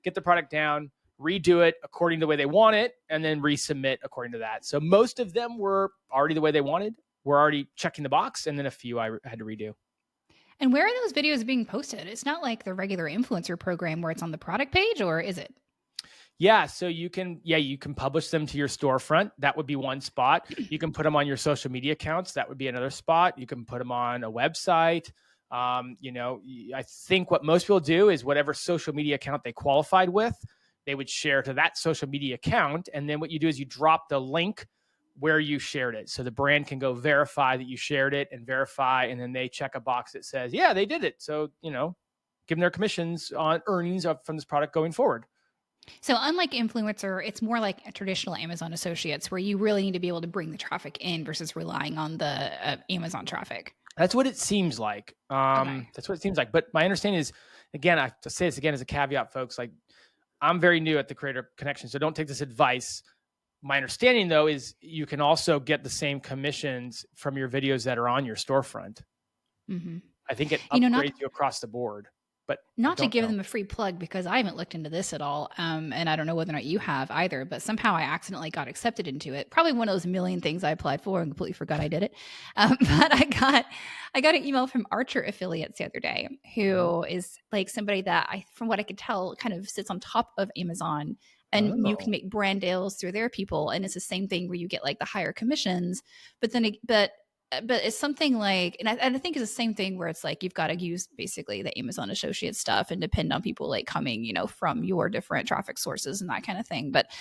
Get the product down, redo it according to the way they want it, and then resubmit according to that. So most of them were already the way they wanted. We're already checking the box, and then a few I had to redo. And where are those videos being posted? It's not like the regular influencer program where it's on the product page, or is it? Yeah, so you can publish them to your storefront. That would be one spot. You can put them on your social media accounts. That would be another spot. You can put them on a website. I think what most people do is whatever social media account they qualified with, they would share to that social media account. And then what you do is you drop the link where you shared it. So the brand can go verify that you shared it and verify, and then they check a box that says, yeah, they did it. So, give them their commissions on earnings from this product going forward. So unlike influencer, it's more like a traditional Amazon associates where you really need to be able to bring the traffic in versus relying on the Amazon traffic. That's what it seems like. Okay. That's what it seems like. But my understanding is, again, I have to say this again as a caveat, folks, like I'm very new at the Creator Connection, so don't take this advice. My understanding, though, is you can also get the same commissions from your videos that are on your storefront. Mm-hmm. I think it upgrades you across the board. But not to give them a free plug because I haven't looked into this at all. And I don't know whether or not you have either, but somehow I accidentally got accepted into it. Probably one of those million things I applied for and completely forgot I did it. But I got an email from Archer Affiliates the other day, who is like somebody that from what I could tell, kind of sits on top of Amazon. And you can make brand deals through their people. And it's the same thing where you get like the higher commissions, but it's something like, and I think it's the same thing where it's like you've got to use basically the Amazon associate stuff and depend on people like coming, from your different traffic sources and that kind of thing. But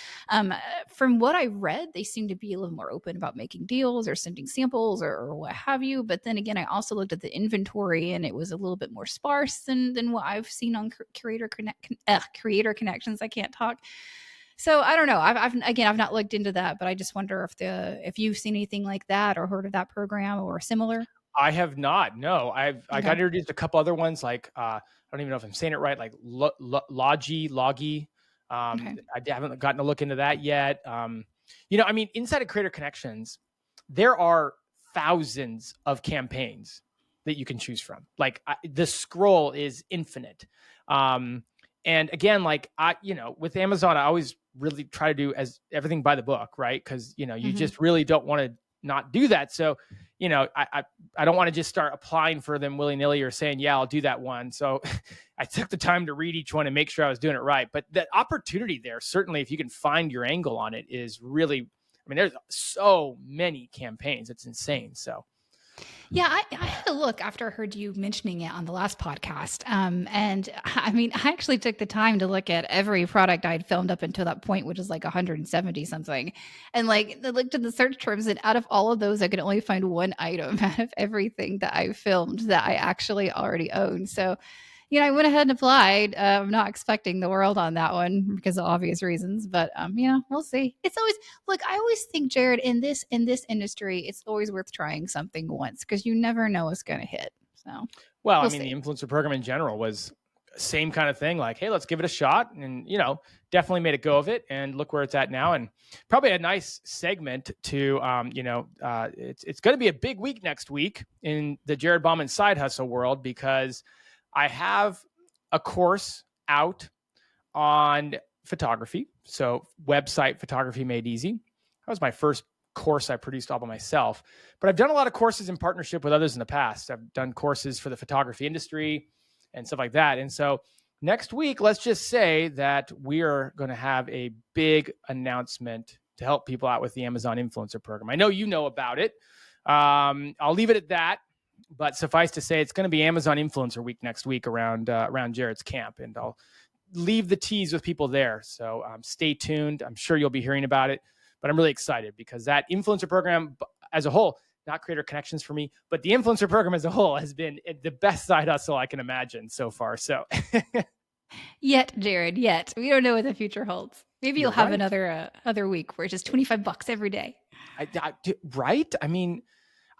from what I read, they seem to be a little more open about making deals or sending samples or what have you. But then again, I also looked at the inventory and it was a little bit more sparse than what I've seen on Creator Connections. I can't talk. So I don't know. I've not looked into that, but I just wonder if you've seen anything like that or heard of that program or similar. I have not. No, I got introduced to a couple other ones like I don't even know if I'm saying it right, like Logi. I haven't gotten to look into that yet. Inside of Creator Connections, there are thousands of campaigns that you can choose from. Like the scroll is infinite. And again, like with Amazon, I always really try to do everything by the book, right? Because you just really don't want to not do that. So, I don't want to just start applying for them willy-nilly or saying, yeah, I'll do that one. So I took the time to read each one and make sure I was doing it right. But that opportunity there, certainly if you can find your angle on it, is really, there's so many campaigns. It's insane. So. Yeah, I had a look after I heard you mentioning it on the last podcast. And I actually took the time to look at every product I'd filmed up until that point, which is like 170 something. And like I looked at the search terms, and out of all of those, I could only find one item out of everything that I filmed that I actually already own. So, I went ahead and applied. I'm not expecting the world on that one because of obvious reasons, but we'll see. It's always I always think, Jared, in this industry, it's always worth trying something once because you never know what's going to hit. So, well, the influencer program in general was same kind of thing. Like, hey, let's give it a shot, and definitely made a go of it. And look where it's at now, and probably a nice segment to it's going to be a big week next week in the Jared Bauman side hustle world because I have a course out on photography. So website photography made easy. That was my first course I produced all by myself, but I've done a lot of courses in partnership with others in the past. I've done courses for the photography industry and stuff like that. And so next week, let's just say that we are going to have a big announcement to help people out with the Amazon influencer program. I know you know about it. I'll leave it at that. But suffice to say, it's going to be Amazon Influencer Week next week around Jared's camp, and I'll leave the tease with people there. So stay tuned. I'm sure you'll be hearing about it, but I'm really excited because that influencer program as a whole, not Creator Connections for me, but the influencer program as a whole has been the best side hustle I can imagine so far. So yet, Jared, yet we don't know what the future holds. Maybe you'll have another week where it's just $25 every day. Right?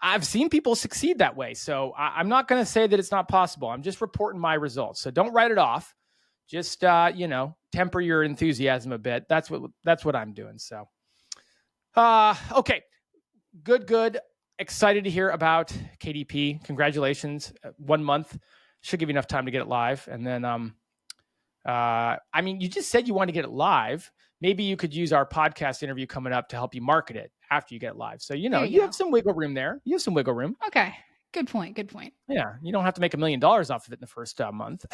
I've seen people succeed that way. So I'm not going to say that it's not possible. I'm just reporting my results. So don't write it off. Just, temper your enthusiasm a bit. That's what I'm doing. So, okay. Good. Excited to hear about KDP. Congratulations. 1 month should give you enough time to get it live. And then, you just said you want to get it live. Maybe you could use our podcast interview coming up to help you market it after you get it live. So, you have some wiggle room there. You have some wiggle room. Okay. Good point. Yeah. You don't have to make $1 million off of it in the first month.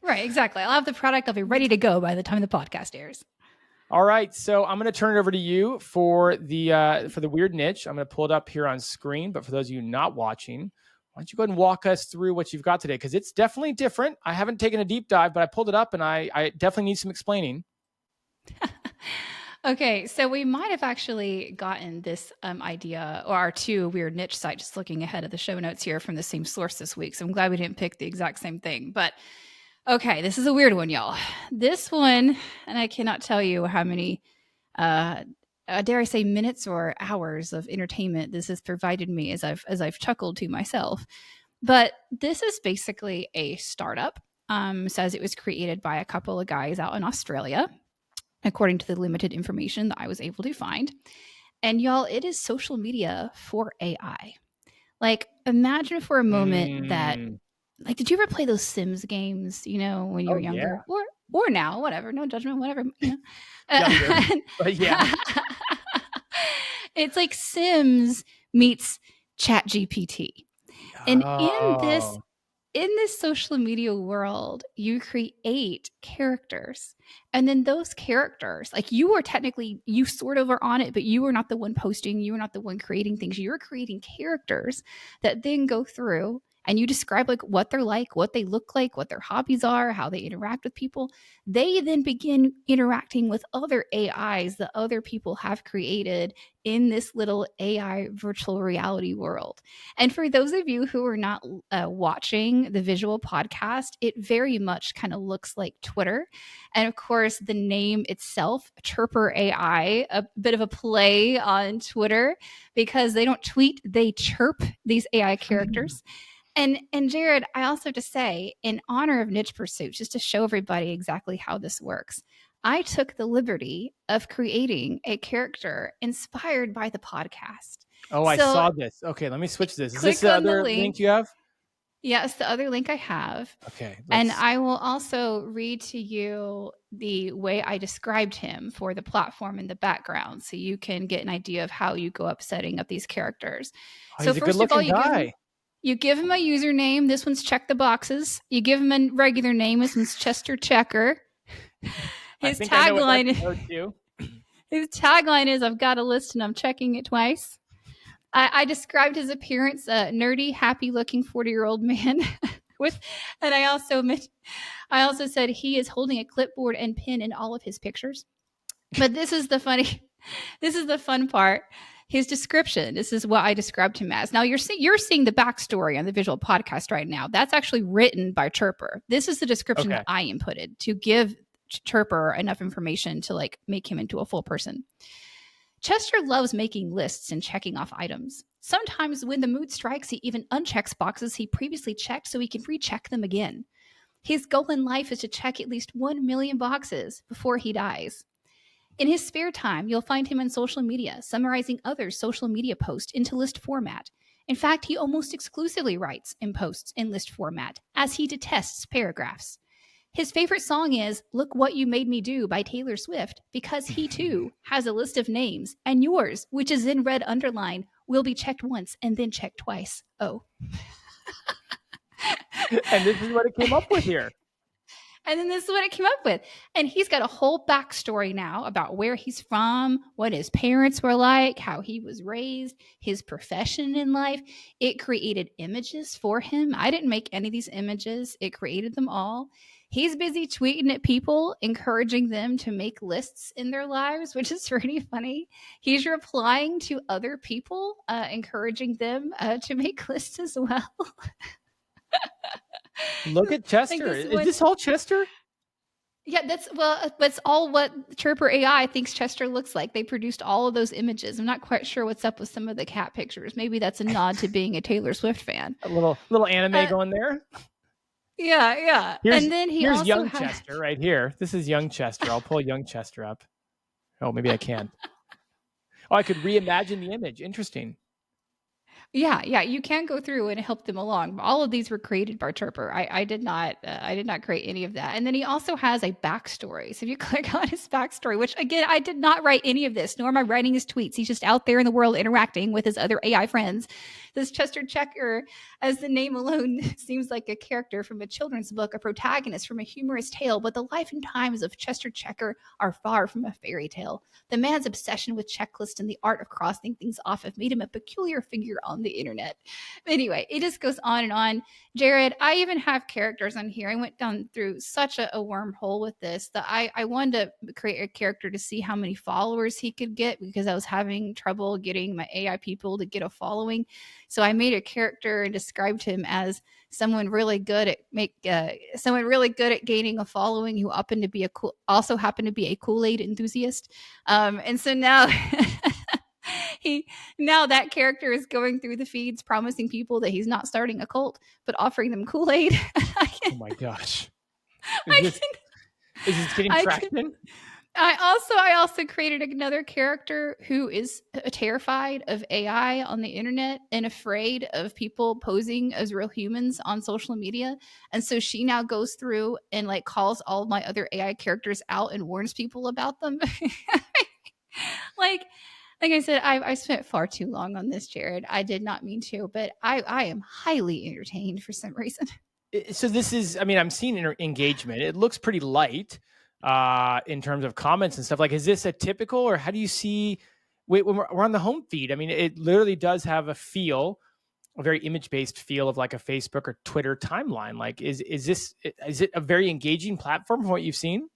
Right, exactly. I'll have the product. I'll be ready to go by the time the podcast airs. All right, so I'm going to turn it over to you for the weird niche. I'm going to pull it up here on screen, but for those of you not watching, why don't you go ahead and walk us through what you've got today? Because it's definitely different. I haven't taken a deep dive, but I pulled it up, and I definitely need some explaining. Okay, so we might have actually gotten this idea or our two weird niche sites, just looking ahead of the show notes here, from the same source this week. So I'm glad we didn't pick the exact same thing. But okay, this is a weird one, y'all. This one, and I cannot tell you how many, dare I say, minutes or hours of entertainment this has provided me as I've chuckled to myself. But this is basically a startup. Says it was created by a couple of guys out in Australia, according to the limited information that I was able to find. And y'all, it is social media for AI. Like, imagine for a moment that, like, did you ever play those Sims games, when you were younger? Yeah. Or now, whatever, no judgment, whatever, Younger, but yeah. It's like Sims meets ChatGPT. And in this social media world, you create characters. And then those characters, like, you sort of are on it, but you are not the one posting. You are not the one creating things. You're creating characters that then go through and you describe like what they're like, what they look like, what their hobbies are, how they interact with people. They then begin interacting with other AIs that other people have created in this little AI virtual reality world. And for those of you who are not watching the visual podcast, it very much kind of looks like Twitter. And of course, the name itself, Chirper.AI, a bit of a play on Twitter, because they don't tweet, they chirp, these AI characters. And Jared, I also have to say, in honor of Niche Pursuits, just to show everybody exactly how this works, I took the liberty of creating a character inspired by the podcast. Oh, I saw this. Okay, let me switch this. Is this the other link you have? Yeah, it's the other link I have. Okay. And I will also read to you the way I described him for the platform in the background, so you can get an idea of how you go up setting up these characters. So first of all, you give him a username. This one's check the boxes. You give him a regular name. This one's Chester Checker. His tagline is, I've got a list and I'm checking it twice. I described his appearance, nerdy, happy-looking 40-year-old man. And I also said he is holding a clipboard and pen in all of his pictures. But this is the fun part. His description. This is what I described him as. Now you're seeing the backstory on the visual podcast right now. That's actually written by Chirper. This is the description that I inputted to give Chirper enough information to like make him into a full person. Chester loves making lists and checking off items. Sometimes when the mood strikes, he even unchecks boxes he previously checked so he can recheck them again. His goal in life is to check at least 1 million boxes before he dies. In his spare time, you'll find him on social media, summarizing other social media posts into list format. In fact, he almost exclusively writes and posts in list format, as he detests paragraphs. His favorite song is Look What You Made Me Do by Taylor Swift, because he too has a list of names, and yours, which is in red underline, will be checked once and then checked twice. Oh. And this is what it came up with here. And then this is what it came up with. And he's got a whole backstory now about where he's from, what his parents were like, how he was raised, his profession in life. It created images for him. I didn't make any of these images. It created them all. He's busy tweeting at people, encouraging them to make lists in their lives, which is pretty funny. He's replying to other people, encouraging them to make lists as well. Look at Chester. Is this all Chester? Yeah, that's all what Chirper.AI thinks Chester looks like. They produced all of those images. I'm not quite sure what's up with some of the cat pictures. Maybe that's a nod to being a Taylor Swift fan. A little anime going there. Yeah. And then here's young Chester right here. This is young Chester. I'll pull young Chester up. Oh, maybe I can't. Oh, I could reimagine the image. Interesting. Yeah, you can go through and help them along. All of these were created by Chirper. I did not create any of that. And then he also has a backstory. So if you click on his backstory, which again I did not write any of this, nor am I writing his tweets. He's just out there in the world interacting with his other AI friends. This Chester Checker, as the name alone seems like a character from a children's book, a protagonist from a humorous tale, but the life and times of Chester Checker are far from a fairy tale. The man's obsession with checklists and the art of crossing things off have made him a peculiar figure on the internet. Anyway, it just goes on and on. Jared, I even have characters on here. I went down through such a wormhole with this that I wanted to create a character to see how many followers he could get, because I was having trouble getting my AI people to get a following. So I made a character and described him as someone really good at gaining a following who also happened to be a Kool-Aid enthusiast. And so now now that character is going through the feeds promising people that he's not starting a cult, but offering them Kool-Aid. Oh my gosh. I Is this getting traction? I also created another character who is terrified of AI on the internet and afraid of people posing as real humans on social media. And so she now goes through and like calls all of my other AI characters out and warns people about them. like I said, I spent far too long on this, Jared. I did not mean to, but I am highly entertained for some reason. So this is, I mean, I'm seeing engagement. It looks pretty light in terms of comments and stuff. Like, is this a typical, or how do you see, when we're on the home feed? I mean, it literally does have a very image-based feel of like a Facebook or Twitter timeline. Like, is it a very engaging platform from what you've seen?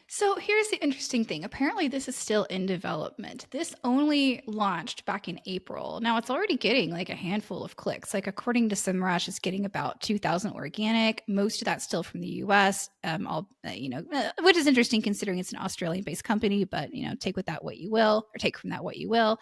So here's the interesting thing. Apparently, this is still in development. This only launched back in April. Now it's already getting like a handful of clicks. Like according to SEMrush, it's getting about 2,000 organic. Most of that's still from the U.S. Which is interesting considering it's an Australian-based company. But take with that what you will, or take from that what you will.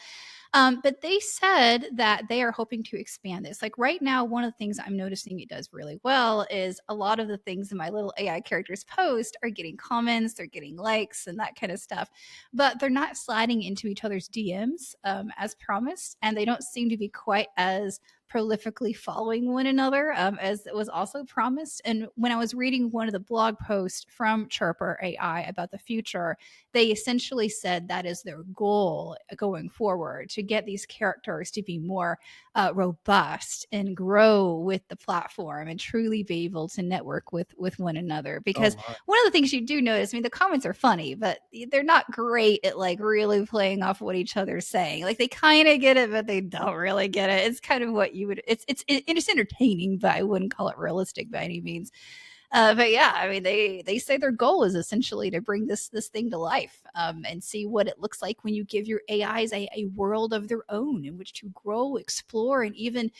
But they said that they are hoping to expand this. Like right now, one of the things I'm noticing it does really well is a lot of the things in my little AI characters post are getting comments, they're getting likes and that kind of stuff, but they're not sliding into each other's DMs as promised. And they don't seem to be quite as prolifically following one another as it was also promised. And when I was reading one of the blog posts from Chirper.AI about the future, they essentially said that is their goal going forward, to get these characters to be more robust and grow with the platform and truly be able to network with one another. Because one of the things you do notice, I mean, the comments are funny, but they're not great at like really playing off what each other's saying. Like they kind of get it, but they don't really get it. It's kind of what you would. It's entertaining, but I wouldn't call it realistic by any means. But yeah, I mean, they say their goal is essentially to bring this thing to life and see what it looks like when you give your AIs a world of their own in which to grow, explore, and even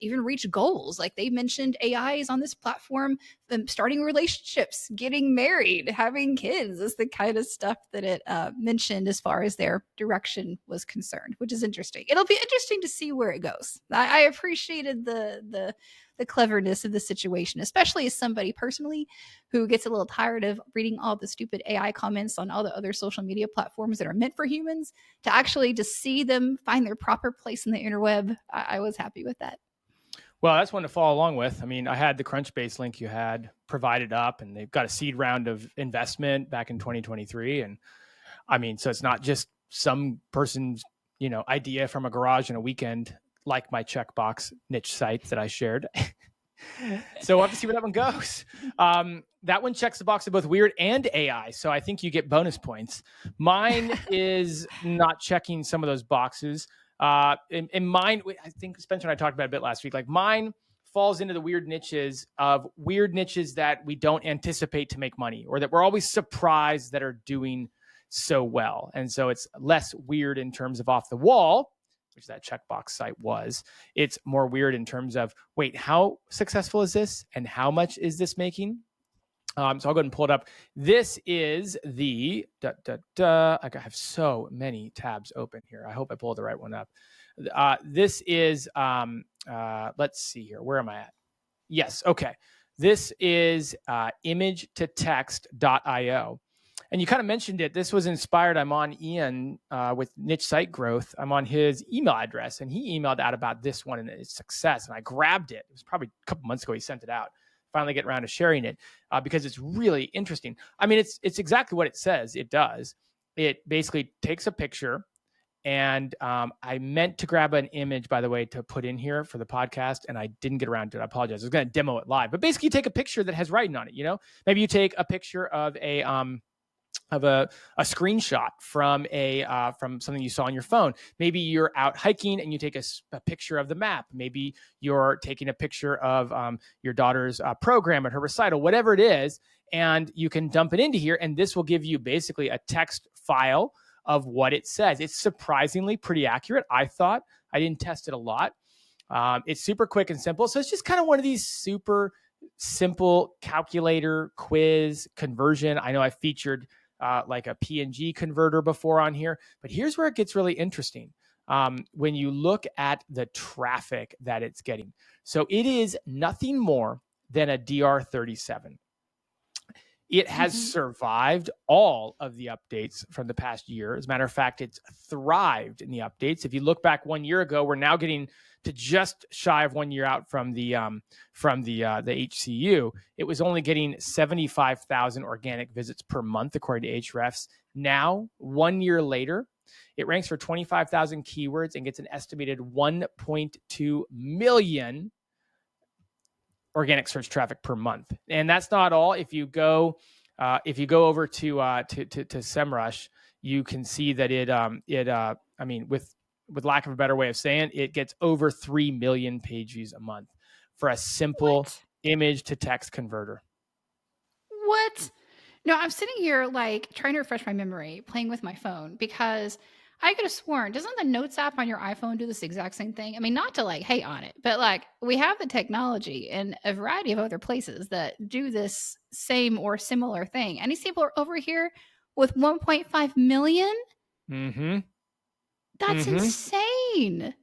reach goals. Like they mentioned, AIs on this platform, starting relationships, getting married, having kids is the kind of stuff that it mentioned as far as their direction was concerned, which is interesting. It'll be interesting to see where it goes. I appreciated the cleverness of the situation, especially as somebody personally who gets a little tired of reading all the stupid AI comments on all the other social media platforms that are meant for humans, to actually just see them find their proper place in the interweb. I was happy with that. Well, that's one to follow along with. I mean, I had the Crunchbase link you had provided up, and they've got a seed round of investment back in 2023. And I mean, so it's not just some person's, idea from a garage in a weekend, like my checkbox niche site that I shared. So we'll have to see where that one goes. That one checks the box of both weird and AI. So I think you get bonus points. Mine is not checking some of those boxes. In mine, I think Spencer and I talked about it a bit last week. Like mine falls into the weird niches that we don't anticipate to make money, or that we're always surprised that are doing so well. And so it's less weird in terms of off the wall, which that checkbox site was. It's more weird in terms of, wait, how successful is this? And how much is this making? So I'll go ahead and pull it up. This is the, I have so many tabs open here. I hope I pulled the right one up. This is, let's see here. Where am I at? Yes. Okay. This is image to text.io. And you kind of mentioned it. This was inspired. I'm on Ian with Niche Site Growth. I'm on his email address, and he emailed out about this one and its success. And I grabbed it. It was probably a couple months ago. He sent it out. Finally get around to sharing it because it's really interesting. I mean, it's exactly what it says it does. It basically takes a picture. And I meant to grab an image, by the way, to put in here for the podcast, and I didn't get around to it. I apologize. I was going to demo it live. But basically, you take a picture that has writing on it. Maybe you take a picture of a screenshot from from something you saw on your phone. Maybe you're out hiking and you take a picture of the map. Maybe you're taking a picture of your daughter's program at her recital, whatever it is, and you can dump it into here, and this will give you basically a text file of what it says. It's surprisingly pretty accurate, I thought. I didn't test it a lot. It's super quick and simple. So it's just kind of one of these super simple calculator quiz conversion. I know I featured like a PNG converter before on here, but here's where it gets really interesting. When you look at the traffic that it's getting. So it is nothing more than a DR37. It has survived all of the updates from the past year. As a matter of fact, it's thrived in the updates. If you look back 1 year ago, we're now getting to just shy of 1 year out from the HCU. It was only getting 75,000 organic visits per month, according to Ahrefs. Now, 1 year later, it ranks for 25,000 keywords and gets an estimated 1.2 million organic search traffic per month. And that's not all. If you go over to SEMrush, you can see that with lack of a better way of saying it gets over 3 million page views a month for a simple image to text converter. What? No, I'm sitting here like trying to refresh my memory, playing with my phone, because I could have sworn, doesn't the Notes app on your iPhone do this exact same thing? I mean, not to like hate on it, but like we have the technology in a variety of other places that do this same or similar thing. And these people are over here with 1.5 million. Mm-hmm. That's insane.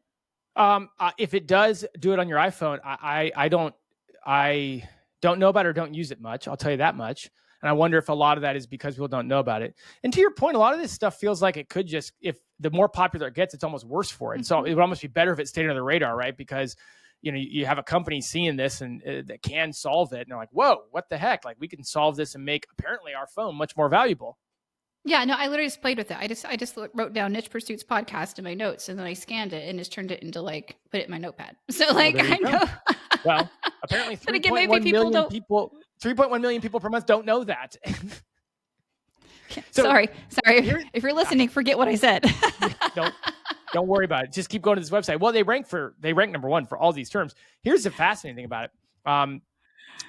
If it does do it on your iPhone, I don't know about it or don't use it much. I'll tell you that much. And I wonder if a lot of that is because people don't know about it. And to your point, a lot of this stuff feels like it could just, if the more popular it gets, it's almost worse for it. So it would almost be better if it stayed under the radar, right? Because, you have a company seeing this and that can solve it. And they're like, whoa, what the heck? Like we can solve this and make apparently our phone much more valuable. Yeah, no, I literally just played with it. I just wrote down Niche Pursuits podcast in my notes, and then I scanned it and just turned it into like, put it in my notepad. So like, I know. Well, apparently 3.1 million people per month don't know that. So, sorry. If you're listening, forget what I said. Don't worry about it. Just keep going to this website. Well, they rank number one for all these terms. Here's the fascinating thing about it.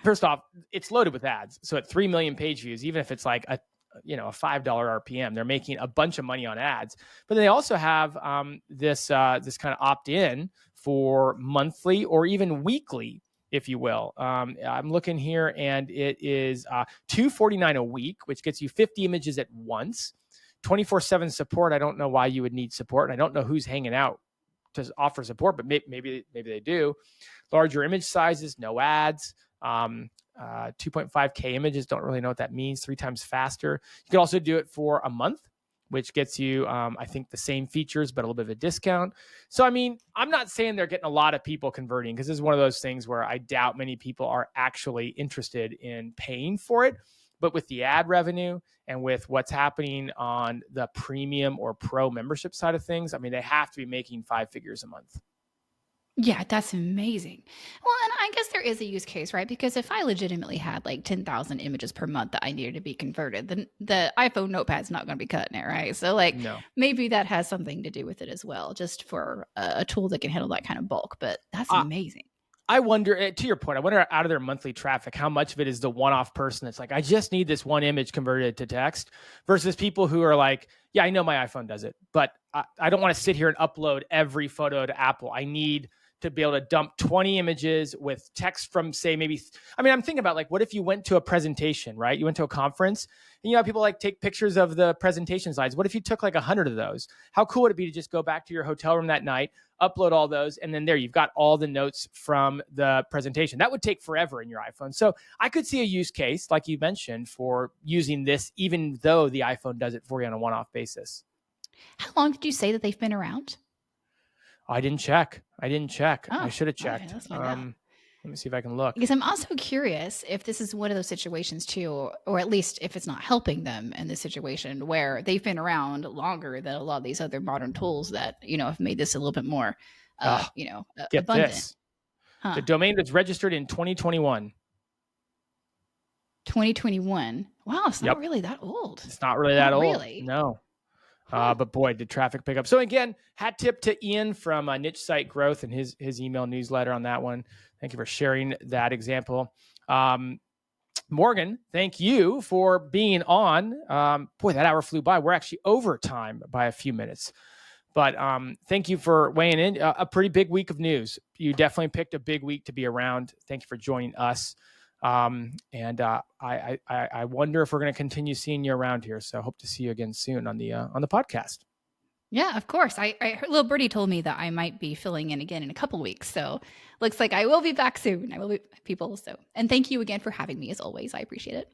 First off, it's loaded with ads. So at 3 million page views, even if it's like a $5 RPM, they're making a bunch of money on ads. But they also have this kind of opt-in for monthly or even weekly, if you will. I'm looking here, and it is $249 a week, which gets you 50 images at once. 24/7 support. I don't know why you would need support, and I don't know who's hanging out to offer support, but maybe they do. Larger image sizes, no ads. 2.5K images, don't really know what that means. 3 times faster. You can also do it for a month, which gets you, I think, the same features, but a little bit of a discount. So, I mean, I'm not saying they're getting a lot of people converting, because this is one of those things where I doubt many people are actually interested in paying for it. But with the ad revenue and with what's happening on the premium or pro membership side of things, I mean, they have to be making 5 figures a month. Yeah, that's amazing. Well, and I guess there is a use case, right? Because if I legitimately had like 10,000 images per month that I needed to be converted, then the iPhone notepad's not going to be cutting it, right? So like maybe that has something to do with it as well, just for a tool that can handle that kind of bulk. But that's amazing. I wonder, to your point, I wonder out of their monthly traffic, how much of it is the one-off person that's like, I just need this one image converted to text, versus people who are like, yeah, I know my iPhone does it, but I don't want to sit here and upload every photo to Apple. I need to be able to dump 20 images with text from, say, maybe, I'm thinking about like, what if you went to a presentation, right? You went to a conference and you have people like take pictures of the presentation slides. What if you took like 100 of those? How cool would it be to just go back to your hotel room that night, upload all those, and then there you've got all the notes from the presentation? That would take forever in your iPhone. So I could see a use case, like you mentioned, for using this, even though the iPhone does it for you on a one-off basis. How long did you say that they've been around? I didn't check. Oh, I should have okay, checked. let's find out. Let me see if I can look. Because I'm also curious if this is one of those situations too, or at least if it's not helping them in this situation where they've been around longer than a lot of these other modern tools that, have made this a little bit more, Get abundant. this. Huh. The domain was registered in 2021. 2021. Wow, it's not Yep. really that old. It's not really that Not old. really. No. Huh. But boy, did traffic pick up. So again, hat tip to Ian from Niche Site Growth and his email newsletter on that one. Thank you for sharing that example. Morgan, thank you for being on. Boy, that hour flew by. We're actually over time by a few minutes. But thank you for weighing in. A pretty big week of news. You definitely picked a big week to be around. Thank you for joining us. I wonder if we're going to continue seeing you around here. So I hope to see you again soon on the podcast. Yeah, of course. I heard, little birdie told me that I might be filling in again in a couple weeks. So looks like I will be back soon. I will be, people. So, and thank you again for having me as always. I appreciate it.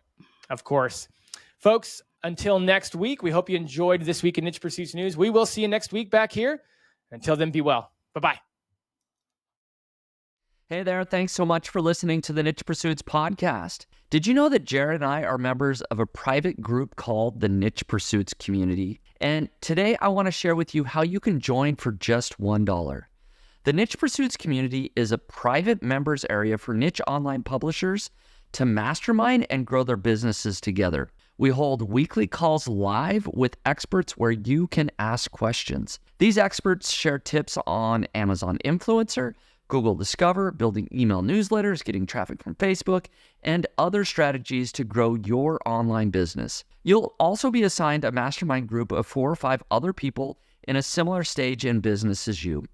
Of course. Folks, until next week, we hope you enjoyed this week in Niche Pursuits News. We will see you next week back here. Until then, be well. Bye-bye. Hey there, thanks so much for listening to the Niche Pursuits podcast. Did you know that Jared and I are members of a private group called the Niche Pursuits Community? And today I want to share with you how you can join for just $1. The Niche Pursuits Community is a private members area for niche online publishers to mastermind and grow their businesses together. We hold weekly calls live with experts where you can ask questions. These experts share tips on Amazon Influencer, Google Discover, building email newsletters, getting traffic from Facebook, and other strategies to grow your online business. You'll also be assigned a mastermind group of 4 or 5 other people in a similar stage in business as you.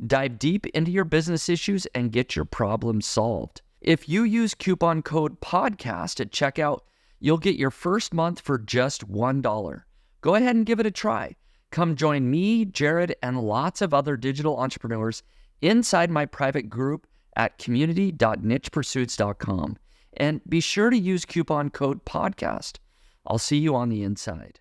Dive deep into your business issues and get your problems solved. If you use coupon code PODCAST at checkout, you'll get your first month for just $1. Go ahead and give it a try. Come join me, Jared, and lots of other digital entrepreneurs inside my private group at community.nichepursuits.com. And be sure to use coupon code PODCAST. I'll see you on the inside.